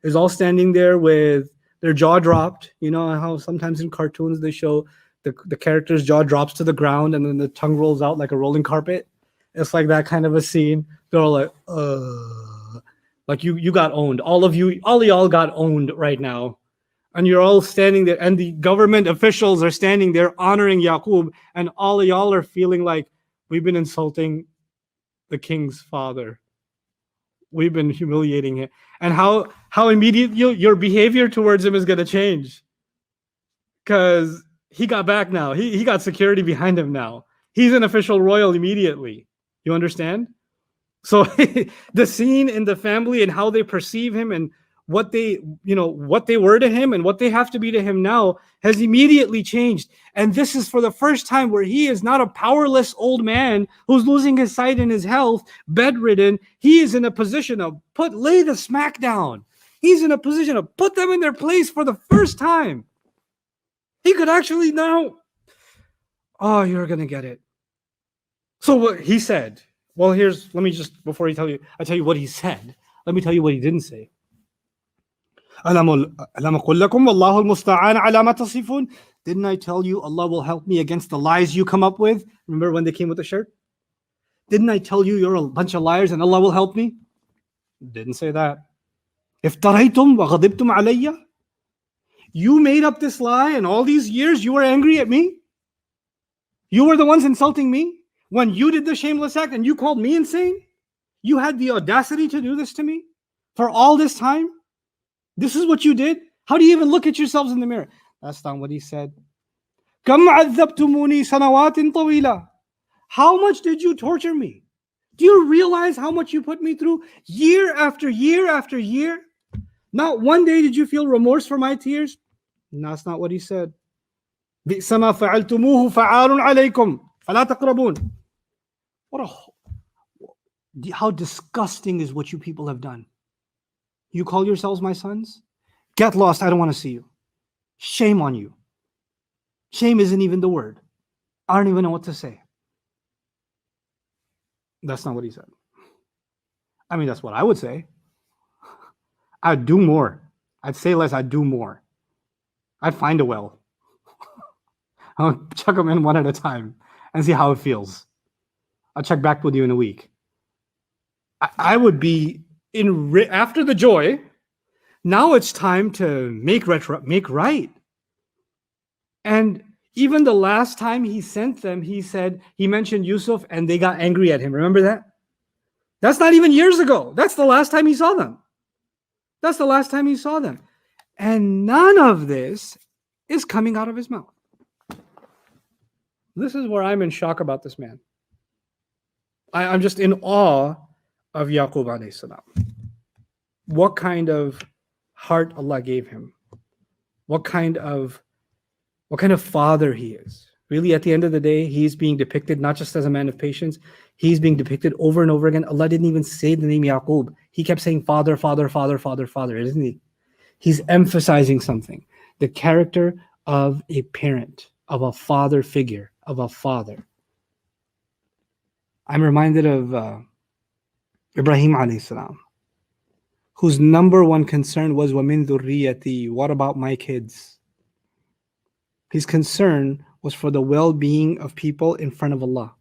is all standing there with their jaw dropped. You know how sometimes in cartoons they show the character's jaw drops to the ground and then the tongue rolls out like a rolling carpet? It's like that kind of a scene. They're all like you got owned. All of y'all got owned right now. And you're all standing there, and the government officials are standing there honoring Yaqub, and all of y'all are feeling like, we've been insulting the king's father. We've been humiliating him. And how immediately your behavior towards him is going to change. Because he got back now. He got security behind him now. He's an official royal immediately. You understand? So the scene in the family and how they perceive him and what they were to him and what they have to be to him now has immediately changed. And this is for the first time where he is not a powerless old man who's losing his sight and his health, bedridden. He is in a position of lay the smack down. He's in a position of put them in their place for the first time. He could actually now, you're going to get it. So what he said, well, before I tell you what he said, let me tell you what he didn't say. Didn't I tell you Allah will help me against the lies you come up with? Remember when they came with the shirt? Didn't I tell you you're a bunch of liars and Allah will help me? Didn't say that. افتريتم وغضبتم علي? You made up this lie and all these years you were angry at me? You were the ones insulting me? When you did the shameless act and you called me insane? You had the audacity to do this to me? For all this time? This is what you did? How do you even look at yourselves in the mirror? That's not what he said. كَمْ عَذَّبْتُمُونِي سَنَوَاتٍ طَوِيلًا. How much did you torture me? Do you realize how much you put me through? Year after year after year? Not one day did you feel remorse for my tears? No, that's not what he said. بِئْسَ مَا فَعَلْتُمُوهُ فَعَالٌ عَلَيْكُمْ فَلَا تَقْرَبُونَ. How disgusting is what you people have done. You call yourselves my sons? Get lost, I don't want to see you. Shame on you. Shame isn't even the word. I don't even know what to say. That's not what he said. I mean, that's what I would say. I'd do more. I'd say less, I'd do more. I'd find a well. I'll chuck them in one at a time and see how it feels. I'll check back with you in a week. I would be after the joy. Now it's time to make right. And even the last time he sent them, he mentioned Yusuf and they got angry at him. Remember that? That's not even years ago. That's the last time he saw them. And none of this is coming out of his mouth. This is where I'm in shock about this man. I'm just in awe of Yaqub alayhi salam. What kind of heart Allah gave him. What kind of father he is. Really, at the end of the day, he's being depicted not just as a man of patience, he's being depicted over and over again. Allah didn't even say the name Yaqub. He kept saying father, father, father, father, father, isn't he? He's emphasizing something. The character of a parent. of a father figure, of a father. I'm reminded of Ibrahim alayhi salam, whose number one concern was وَمِن ذُرِّيَّتِي, what about my kids? His concern was for the well-being of people in front of Allah.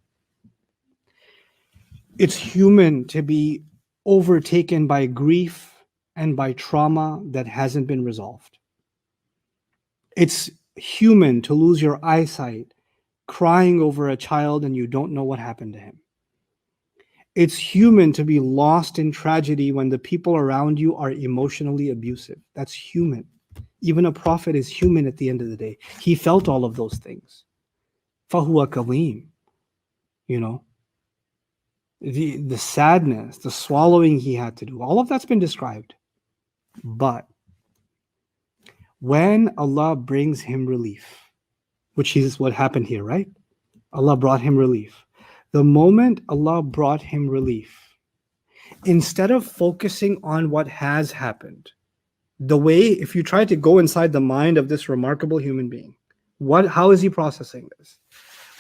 It's human to be overtaken by grief and by trauma that hasn't been resolved. It's human to lose your eyesight crying over a child and you don't know what happened to him. It's human to be lost in tragedy when the people around you are emotionally abusive. That's human. Even a prophet is human at the end of the day. He felt all of those things. فَهُوَ كَظِيمٌ. You know, the sadness, the swallowing he had to do, all of that's been described. But when Allah brings him relief, which is what happened here, right? Allah brought him relief. The moment Allah brought him relief, instead of focusing on what has happened, the way, if you try to go inside the mind of this remarkable human being, how is he processing this?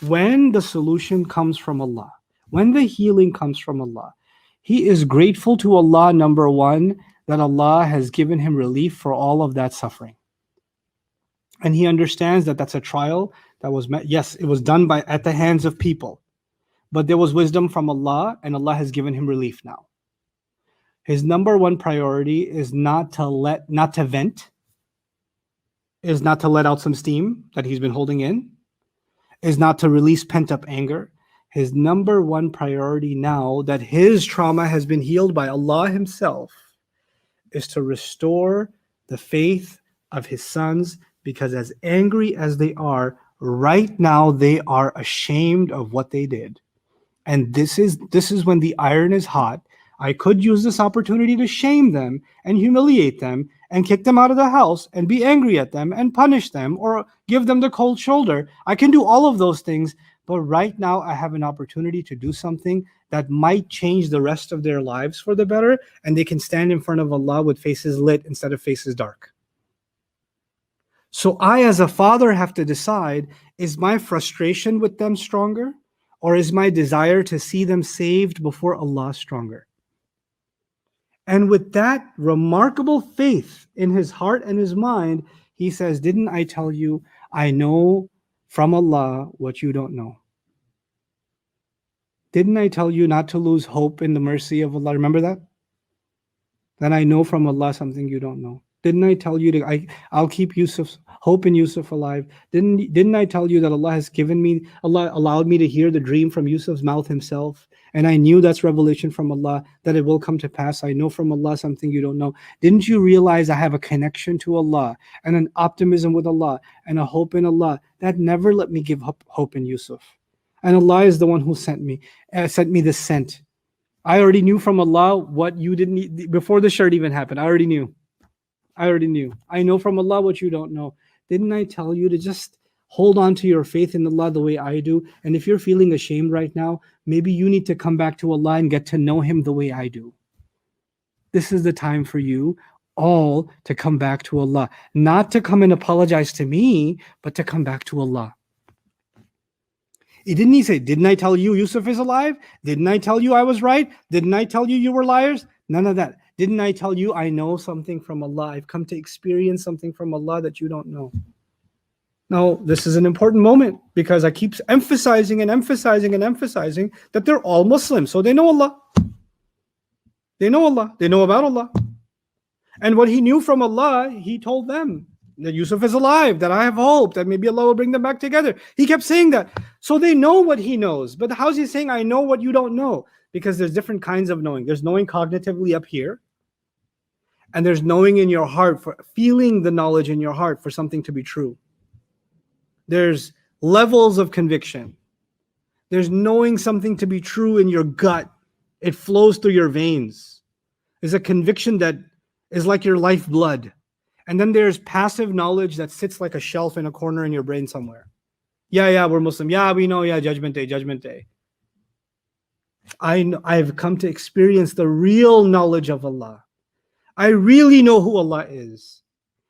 When the solution comes from Allah, when the healing comes from Allah, he is grateful to Allah, number one, that Allah has given him relief for all of that suffering. And he understands that that's a trial that was met. Yes, it was done at the hands of people, but there was wisdom from Allah, and Allah has given him relief now. His number one priority is not to vent, is not to let out some steam that he's been holding in, is not to release pent-up anger. His number one priority now that his trauma has been healed by Allah himself is to restore the faith of his sons, because as angry as they are right now, they are ashamed of what they did. And this is when the iron is hot. I could use this opportunity to shame them and humiliate them and kick them out of the house and be angry at them and punish them or give them the cold shoulder. I can do all of those things, but right now I have an opportunity to do something that might change the rest of their lives for the better, and they can stand in front of Allah with faces lit instead of faces dark. So I, as a father, have to decide, is my frustration with them stronger, or is my desire to see them saved before Allah stronger? And with that remarkable faith in his heart and his mind, he says, didn't I tell you, I know from Allah what you don't know? Didn't I tell you not to lose hope in the mercy of Allah? Remember that? That I know from Allah something you don't know. Didn't I tell you I'll keep hope in Yusuf alive? Didn't I tell you that Allah allowed me to hear the dream from Yusuf's mouth himself? And I knew that's revelation from Allah, that it will come to pass. I know from Allah something you don't know. Didn't you realize I have a connection to Allah and an optimism with Allah and a hope in Allah that never let me give up hope in Yusuf? And Allah is the one who sent me this scent. I already knew from Allah what you didn't need before the shirt even happened. I already knew. I know from Allah what you don't know. Didn't I tell you to just hold on to your faith in Allah the way I do? And if you're feeling ashamed right now, maybe you need to come back to Allah and get to know Him the way I do. This is the time for you all to come back to Allah. Not to come and apologize to me, but to come back to Allah. Didn't he say, didn't I tell you Yusuf is alive? Didn't I tell you I was right? Didn't I tell you you were liars? None of that. Didn't I tell you I know something from Allah? I've come to experience something from Allah that you don't know. Now, this is an important moment because I keep emphasizing that they're all Muslims. So they know Allah. They know Allah. They know about Allah. And what he knew from Allah, he told them that Yusuf is alive, that I have hope, that maybe Allah will bring them back together. He kept saying that. So they know what he knows. But how's he saying, I know what you don't know? Because there's different kinds of knowing. There's knowing cognitively up here. And there's knowing in your heart, for feeling the knowledge in your heart for something to be true. There's levels of conviction. There's knowing something to be true in your gut. It flows through your veins. There's a conviction that is like your lifeblood. And then there's passive knowledge that sits like a shelf in a corner in your brain somewhere. Yeah, we're Muslim. Yeah, we know. Yeah, judgment day. I've come to experience the real knowledge of Allah. I really know who Allah is.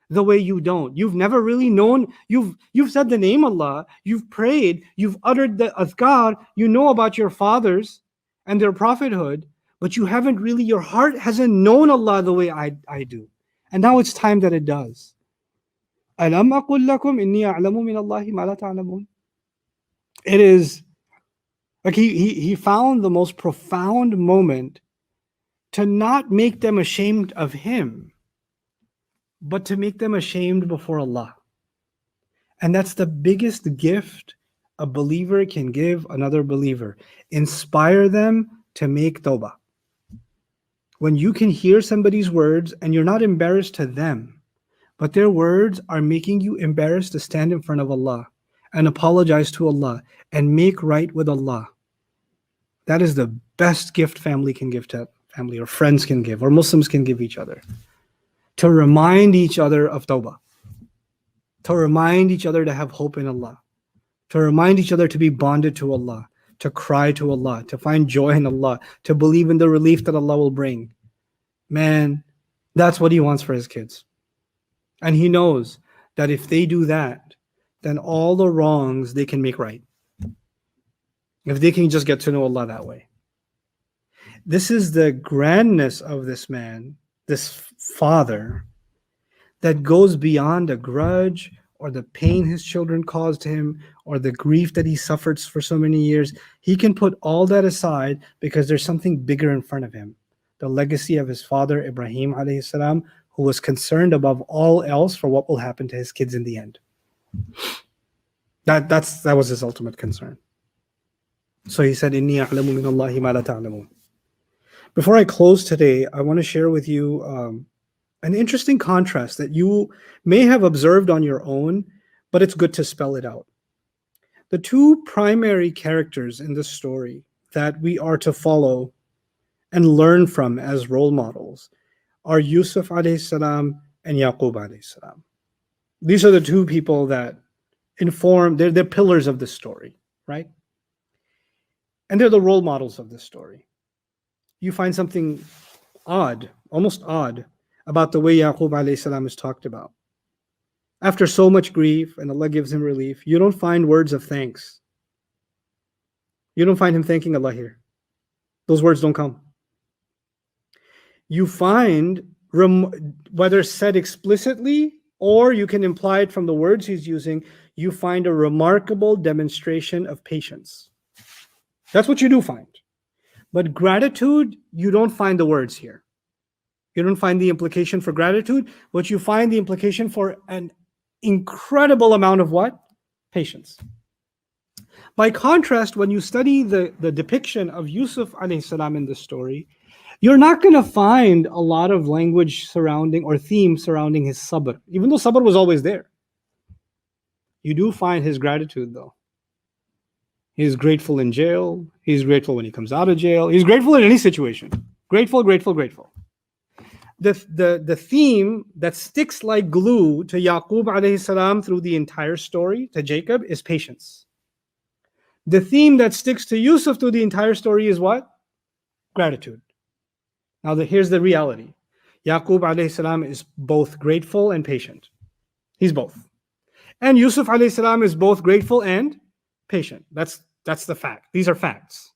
the way you don't. You've never really known, you've said the name Allah, you've prayed, you've uttered the adhkar, you know about your fathers and their prophethood, but you haven't really, your heart hasn't known Allah the way I do. And now it's time that it does. أَلَمْ أَقُلْ لَكُمْ إِنِّي أَعْلَمُ مِنَ اللَّهِ مَا لَا تَعْلَمُونَ. It is like he found the most profound moment to not make them ashamed of him, but to make them ashamed before Allah. And that's the biggest gift a believer can give another believer. Inspire them to make tawbah. When you can hear somebody's words and you're not embarrassed to them, but their words are making you embarrassed to stand in front of Allah and apologize to Allah and make right with Allah. That is the best gift family can give to family, or friends can give, or Muslims can give each other. To remind each other of tawbah. To remind each other to have hope in Allah. To remind each other to be bonded to Allah. To cry to Allah. To find joy in Allah. To believe in the relief that Allah will bring. Man, that's what He wants for His kids. And He knows that if they do that, then all the wrongs they can make right. If they can just get to know Allah that way. This is the grandness of this man, this father, that goes beyond a grudge or the pain his children caused him or the grief that he suffered for so many years. He can put all that aside because there's something bigger in front of him. The legacy of his father, Ibrahim alayhi salam, who was concerned above all else for what will happen to his kids in the end. That was his ultimate concern. So he said, Inni a'lamu min Allahi ma la ta'lamun. Before I close today, I want to share with you an interesting contrast that you may have observed on your own, but it's good to spell it out. The two primary characters in this story that we are to follow and learn from as role models are Yusuf alayhi salam and Yaqub alayhi salam. These are the two people that inform, they're pillars of this story, right? And they're the role models of this story. You find something odd, almost odd, about the way Yaqub alayhi salam is talked about. After so much grief and Allah gives him relief, you don't find words of thanks. You don't find him thanking Allah here. Those words don't come. You find, whether said explicitly or you can imply it from the words he's using, you find a remarkable demonstration of patience. That's what you do find. But gratitude, you don't find the words here. You don't find the implication for gratitude, but you find the implication for an incredible amount of what? Patience. By contrast, when you study the depiction of Yusuf alayhi salam in this story, you're not going to find a lot of language surrounding or theme surrounding his sabr, even though sabr was always there. You do find his gratitude though. He's grateful in jail. He's grateful when he comes out of jail. He's grateful in any situation. Grateful, grateful, grateful. The theme that sticks like glue to Yaqub alayhi salam through the entire story, to Jacob, is patience. The theme that sticks to Yusuf through the entire story is what? Gratitude. Now here's the reality. Yaqub alayhi salam is both grateful and patient. He's both. And Yusuf alayhi salam is both grateful and patient. That's the fact. These are facts.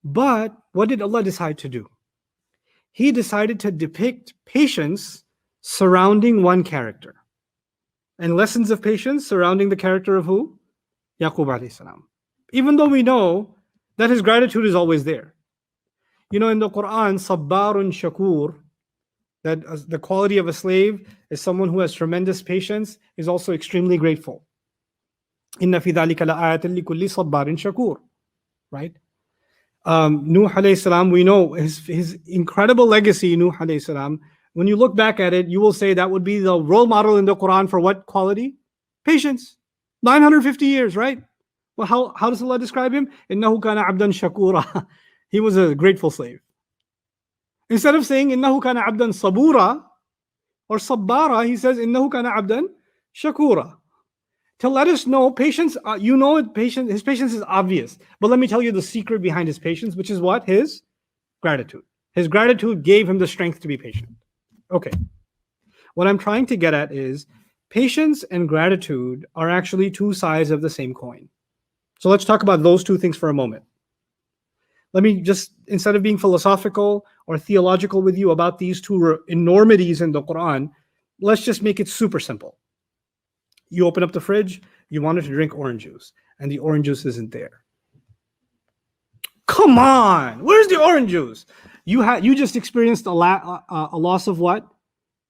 But what did Allah decide to do? He decided to depict patience surrounding one character. And lessons of patience surrounding the character of who? Yaqub alayhi salam. Even though we know that his gratitude is always there. You know, in the Quran, sabbarun shakur, that the quality of a slave is someone who has tremendous patience, is also extremely grateful. Inna fi dhalika la'ayatin likulli sabbarin shakur. Right? Nuh alayhi salam, we know his incredible legacy, Nuh alayhi salam. When you look back at it, you will say that would be the role model in the Quran for what quality? Patience. 950 years, right? Well, how does Allah describe him? Innahu kana abdan shakura. He was a grateful slave. Instead of saying innahu kana abdan sabura or sabbara, he says innahu kana abdan shakura. To let us know patience, you know his patience is obvious. But let me tell you the secret behind his patience, which is what? His gratitude. His gratitude gave him the strength to be patient. Okay. What I'm trying to get at is patience and gratitude are actually two sides of the same coin. So let's talk about those two things for a moment. Let me just, instead of being philosophical or theological with you about these two enormities in the Quran, let's just make it super simple. You open up the fridge, you wanted to drink orange juice, and the orange juice isn't there. Come on, where's the orange juice? You just experienced a loss of what?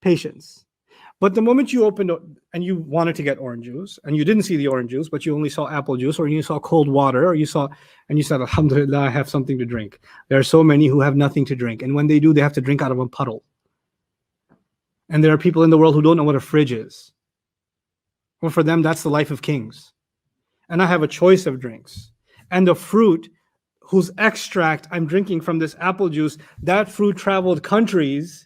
Patience. But the moment you opened up and you wanted to get orange juice and you didn't see the orange juice, but you only saw apple juice, or you saw cold water, or you said, Alhamdulillah, I have something to drink. There are so many who have nothing to drink. And when they do, they have to drink out of a puddle. And there are people in the world who don't know what a fridge is. Well, for them, that's the life of kings. And I have a choice of drinks. And the fruit whose extract I'm drinking from this apple juice, that fruit traveled countries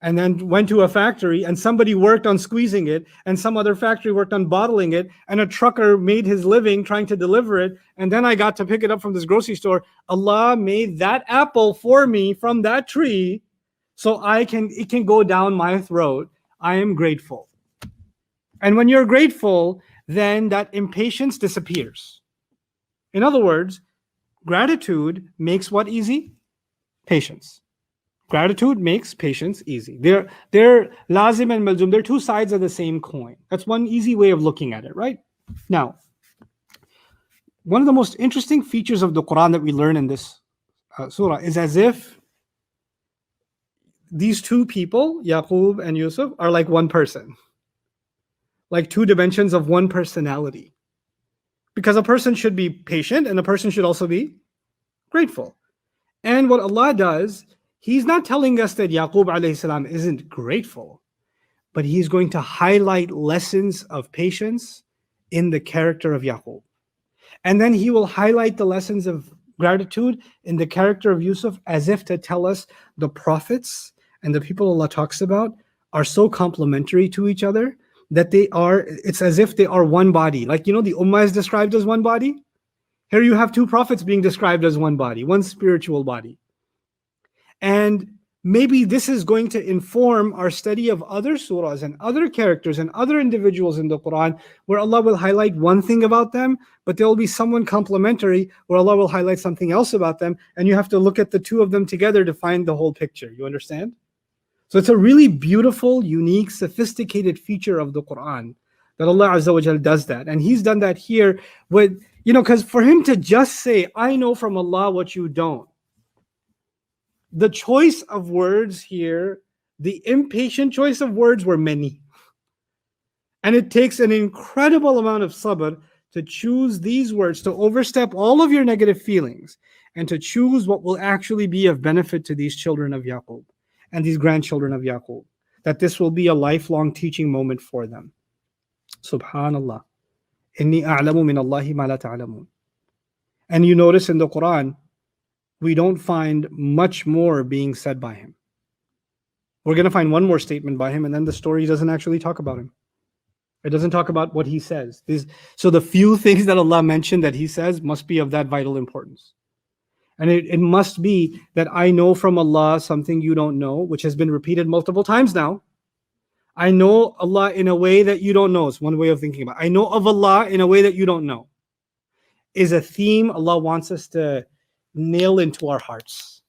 and then went to a factory, and somebody worked on squeezing it, and some other factory worked on bottling it, and a trucker made his living trying to deliver it, and then I got to pick it up from this grocery store. Allah made that apple for me from that tree so it can go down my throat. I am grateful. And when you're grateful, then that impatience disappears. In other words, gratitude makes what easy? Patience. Gratitude makes patience easy. They're lazim and malzum. They're two sides of the same coin. That's one easy way of looking at it, right? Now, one of the most interesting features of the Quran that we learn in this surah is as if these two people, Yaqub and Yusuf, are like one person, like two dimensions of one personality. Because a person should be patient and a person should also be grateful. And what Allah does, He's not telling us that Yaqub alayhi salam isn't grateful, but He's going to highlight lessons of patience in the character of Yaqub. And then He will highlight the lessons of gratitude in the character of Yusuf, as if to tell us the prophets and the people Allah talks about are so complementary to each other that it's as if they are one body. Like, the ummah is described as one body. Here you have two prophets being described as one body, one spiritual body. And maybe this is going to inform our study of other surahs and other characters and other individuals in the Quran, where Allah will highlight one thing about them, but there will be someone complementary where Allah will highlight something else about them, and you have to look at the two of them together to find the whole picture. You understand? So it's a really beautiful, unique, sophisticated feature of the Quran that Allah Azza wa Jal does that. And He's done that here with, because for Him to just say, I know from Allah what you don't, the choice of words here, the impatient choice of words were many. And it takes an incredible amount of sabr to choose these words, to overstep all of your negative feelings, and to choose what will actually be of benefit to these children of Yaqub and these grandchildren of Yaqub, that this will be a lifelong teaching moment for them. Subhanallah. Inni a'lamu min Allahi ma la ta'lamun. And you notice in the Quran, we don't find much more being said by Him. We're going to find one more statement by Him, and then the story doesn't actually talk about Him. It doesn't talk about what He says. So the few things that Allah mentioned that He says must be of that vital importance. And it must be that I know from Allah something you don't know, which has been repeated multiple times now. I know Allah in a way that you don't know. It's one way of thinking about it. I know of Allah in a way that you don't know. Is a theme Allah wants us to nail into our hearts.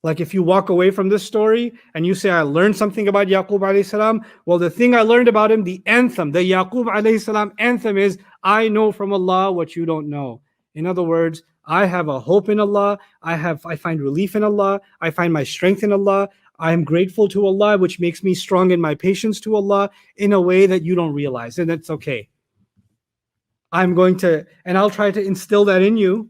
Like if you walk away from this story and you say, I learned something about Yaqub alayhi salam, well, the thing I learned about him, the anthem, the Yaqub alayhi salam anthem is, I know from Allah what you don't know. In other words, I have a hope in Allah, I find relief in Allah, I find my strength in Allah, I am grateful to Allah, which makes me strong in my patience to Allah in a way that you don't realize, and that's okay. I'll try to instill that in you.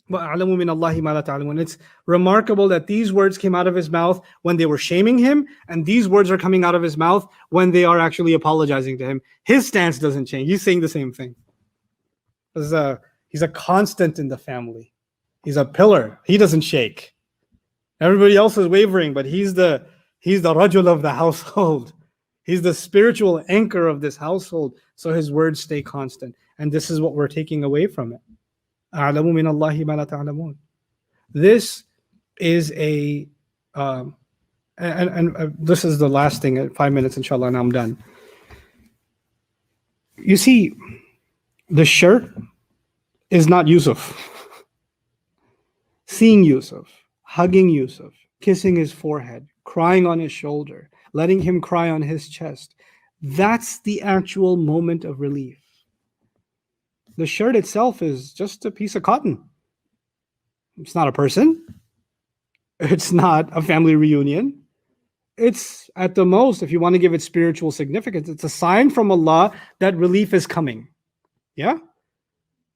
It's remarkable that these words came out of His mouth when they were shaming Him, and these words are coming out of His mouth when they are actually apologizing to Him. His stance doesn't change. He's saying the same thing. He's a constant in the family. He's a pillar. He doesn't shake. Everybody else is wavering, but he's the rajul of the household. He's the spiritual anchor of this household. So His words stay constant. And this is what we're taking away from it. أَعْلَمُ مِنَ اللَّهِ مَا لَا تَعْلَمُونَ. This is a and this is the last thing, 5 minutes, inshallah, and I'm done. You see, the shirt is not Yusuf. Seeing Yusuf, hugging Yusuf, kissing his forehead, crying on his shoulder, letting him cry on his chest, that's the actual moment of relief. The shirt itself is just a piece of cotton. It's not a person. It's not a family reunion. It's at the most, if you want to give it spiritual significance, it's a sign from Allah that relief is coming. Yeah?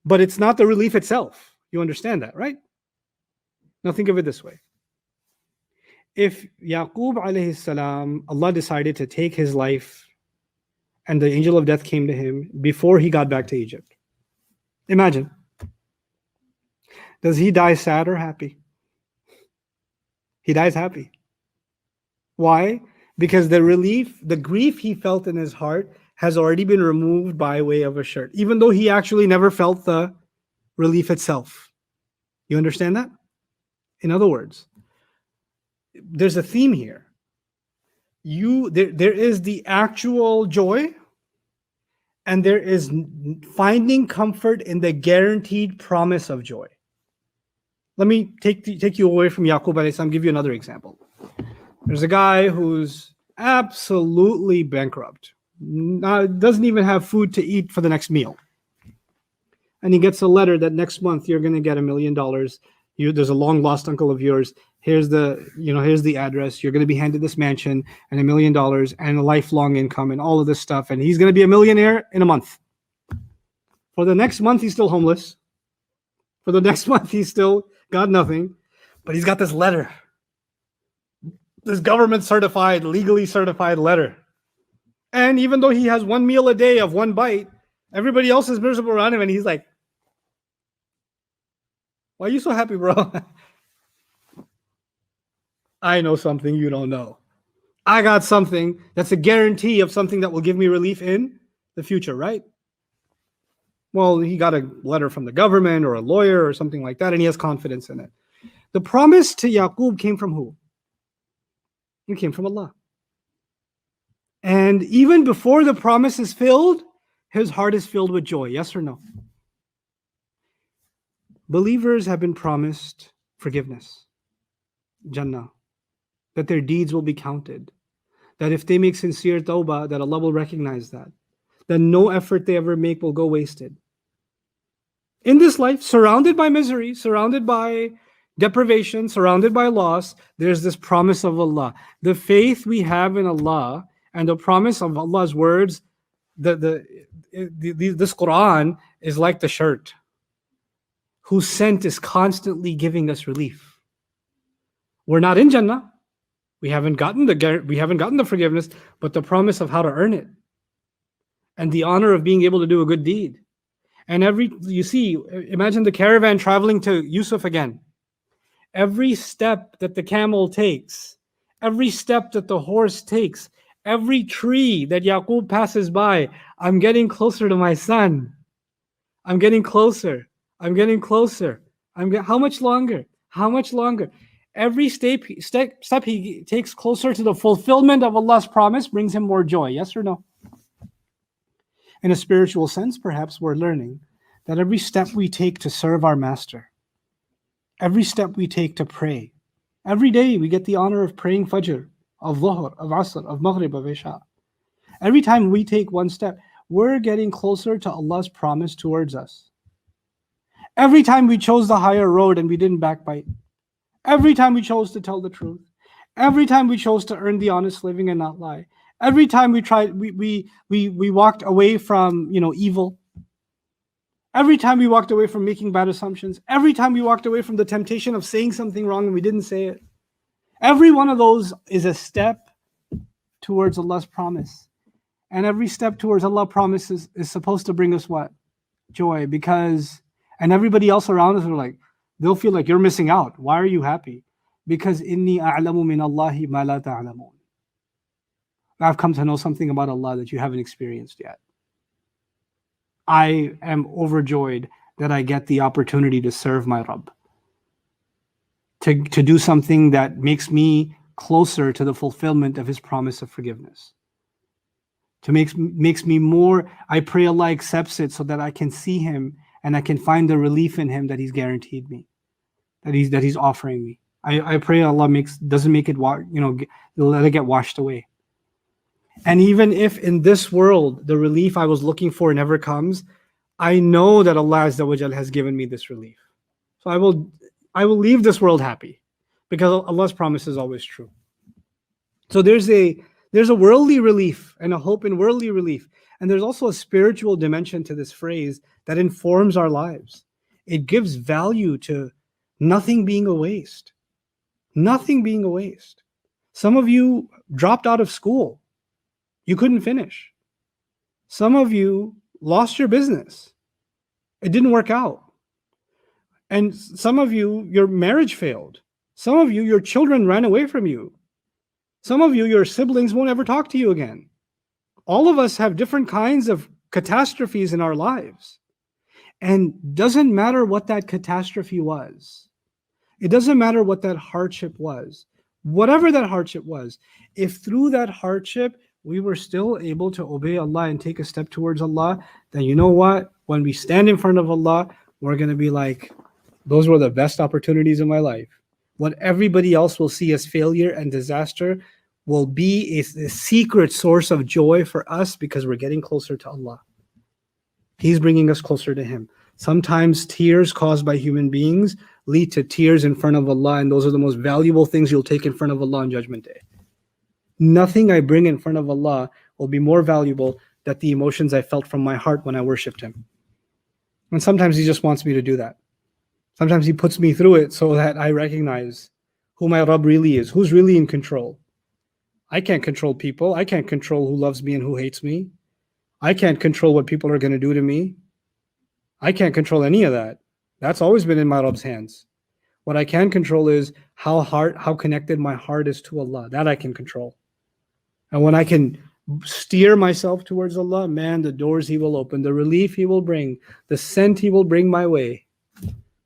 But it's not the relief itself. You understand that, right? Now think of it this way. If Yaqub alayhi salam, Allah decided to take his life and the angel of death came to him before he got back to Egypt. Imagine. Does he die sad or happy? He dies happy. Why? Because the relief, the grief he felt in his heart has already been removed by way of a shirt, even though he actually never felt the relief itself. You understand that? In other words, there's a theme here. There is the actual joy, and there is finding comfort in the guaranteed promise of joy. Let me take you away from Yaqub alayhi salam, give you another example. There's a guy who's absolutely bankrupt, doesn't even have food to eat for the next meal. And he gets a letter that next month you're going to get $1 million. There's a long lost uncle of yours. Here's the address. You're going to be handed this mansion and $1 million and a lifelong income and all of this stuff. And he's going to be a millionaire in a month. For the next month, he's still homeless. For the next month, he's still got nothing. But he's got this letter. This government certified, legally certified letter. And even though he has one meal a day of one bite, everybody else is miserable around him. And he's like, why are you so happy, bro? I know something you don't know. I got something that's a guarantee of something that will give me relief in the future, right? Well, he got a letter from the government or a lawyer or something like that, and he has confidence in it. The promise to Yaqub came from who? It came from Allah. And even before the promise is filled, his heart is filled with joy. Yes or no? Believers have been promised forgiveness, Jannah, that their deeds will be counted, that if they make sincere tawbah, that Allah will recognize that no effort they ever make will go wasted. In this life, surrounded by misery, surrounded by deprivation, surrounded by loss, there's this promise of Allah. The faith we have in Allah and the promise of Allah's words, this Quran is like the shirt whose scent is constantly giving us relief. We're not in Jannah. We haven't gotten the forgiveness, but the promise of how to earn it and the honor of being able to do a good deed. And imagine the caravan traveling to Yusuf again. Every step that the camel takes, every step that the horse takes, every tree that Yaqub passes by, I'm getting closer to my son. I'm getting closer. I'm getting closer. How much longer? How much longer? Every step he takes closer to the fulfillment of Allah's promise brings him more joy. Yes or no? In a spiritual sense, perhaps we're learning that every step we take to serve our master, every step we take to pray, every day we get the honor of praying Fajr, of Dhuhr, of Asr, of Maghrib, of Isha. Every time we take one step, we're getting closer to Allah's promise towards us. Every time we chose the higher road and we didn't backbite, every time we chose to tell the truth, every time we chose to earn the honest living and not lie, every time we walked away from evil, every time we walked away from making bad assumptions, every time we walked away from the temptation of saying something wrong and we didn't say it, every one of those is a step towards Allah's promise. And every step towards Allah's promise is supposed to bring us what? Joy. And everybody else around us are like, they'll feel like you're missing out. Why are you happy? Because inni a'lamu min Allahi ma la ta'lamun. I've come to know something about Allah that you haven't experienced yet. I am overjoyed that I get the opportunity to serve my Rabb. To do something that makes me closer to the fulfillment of his promise of forgiveness. To makes me more, I pray Allah accepts it so that I can see him and I can find the relief in him that he's guaranteed me, that he's offering me. I pray Allah doesn't make it let it get washed away. And even if in this world the relief I was looking for never comes, I know that Allah Azza wa Jal has given me this relief. So I will leave this world happy because Allah's promise is always true. So there's a worldly relief and a hope in worldly relief. And there's also a spiritual dimension to this phrase that informs our lives. It gives value to nothing being a waste. Nothing being a waste. Some of you dropped out of school. You couldn't finish. Some of you lost your business. It didn't work out. And some of you, your marriage failed. Some of you, your children ran away from you. Some of you, your siblings won't ever talk to you again. All of us have different kinds of catastrophes in our lives. And doesn't matter what that catastrophe was. It doesn't matter what that hardship was. Whatever that hardship was, if through that hardship we were still able to obey Allah and take a step towards Allah, then you know what? When we stand in front of Allah, we're going to be like, those were the best opportunities in my life. What everybody else will see as failure and disaster will be a secret source of joy for us because we're getting closer to Allah. He's bringing us closer to Him. Sometimes tears caused by human beings lead to tears in front of Allah, and those are the most valuable things you'll take in front of Allah on Judgment Day. Nothing I bring in front of Allah will be more valuable than the emotions I felt from my heart when I worshipped Him. And sometimes He just wants me to do that. Sometimes He puts me through it so that I recognize who my Rabb really is, who's really in control. I can't control people. I can't control who loves me and who hates me. I can't control what people are going to do to me. I can't control any of that. That's always been in my Rabb's hands. What I can control is how connected my heart is to Allah. That I can control. And when I can steer myself towards Allah, man, the doors He will open, the relief He will bring, the scent He will bring my way,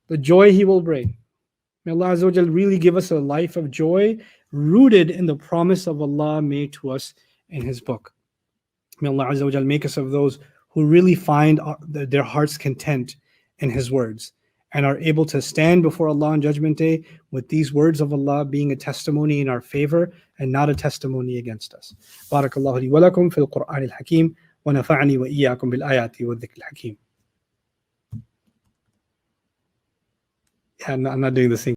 the joy He will bring. May Allah Azza wa Jal really give us a life of joy rooted in the promise of Allah made to us in His book. May Allah Azza wa Jal make us of those who really find their heart's content in His words and are able to stand before Allah on Judgment Day with these words of Allah being a testimony in our favor and not a testimony against us. Barakallahu li wa lakum fil Qur'an al-Hakim wa nafa'ani wa iyyakum bil ayati wa dhikr al-Hakim. Yeah, I'm not doing this thing.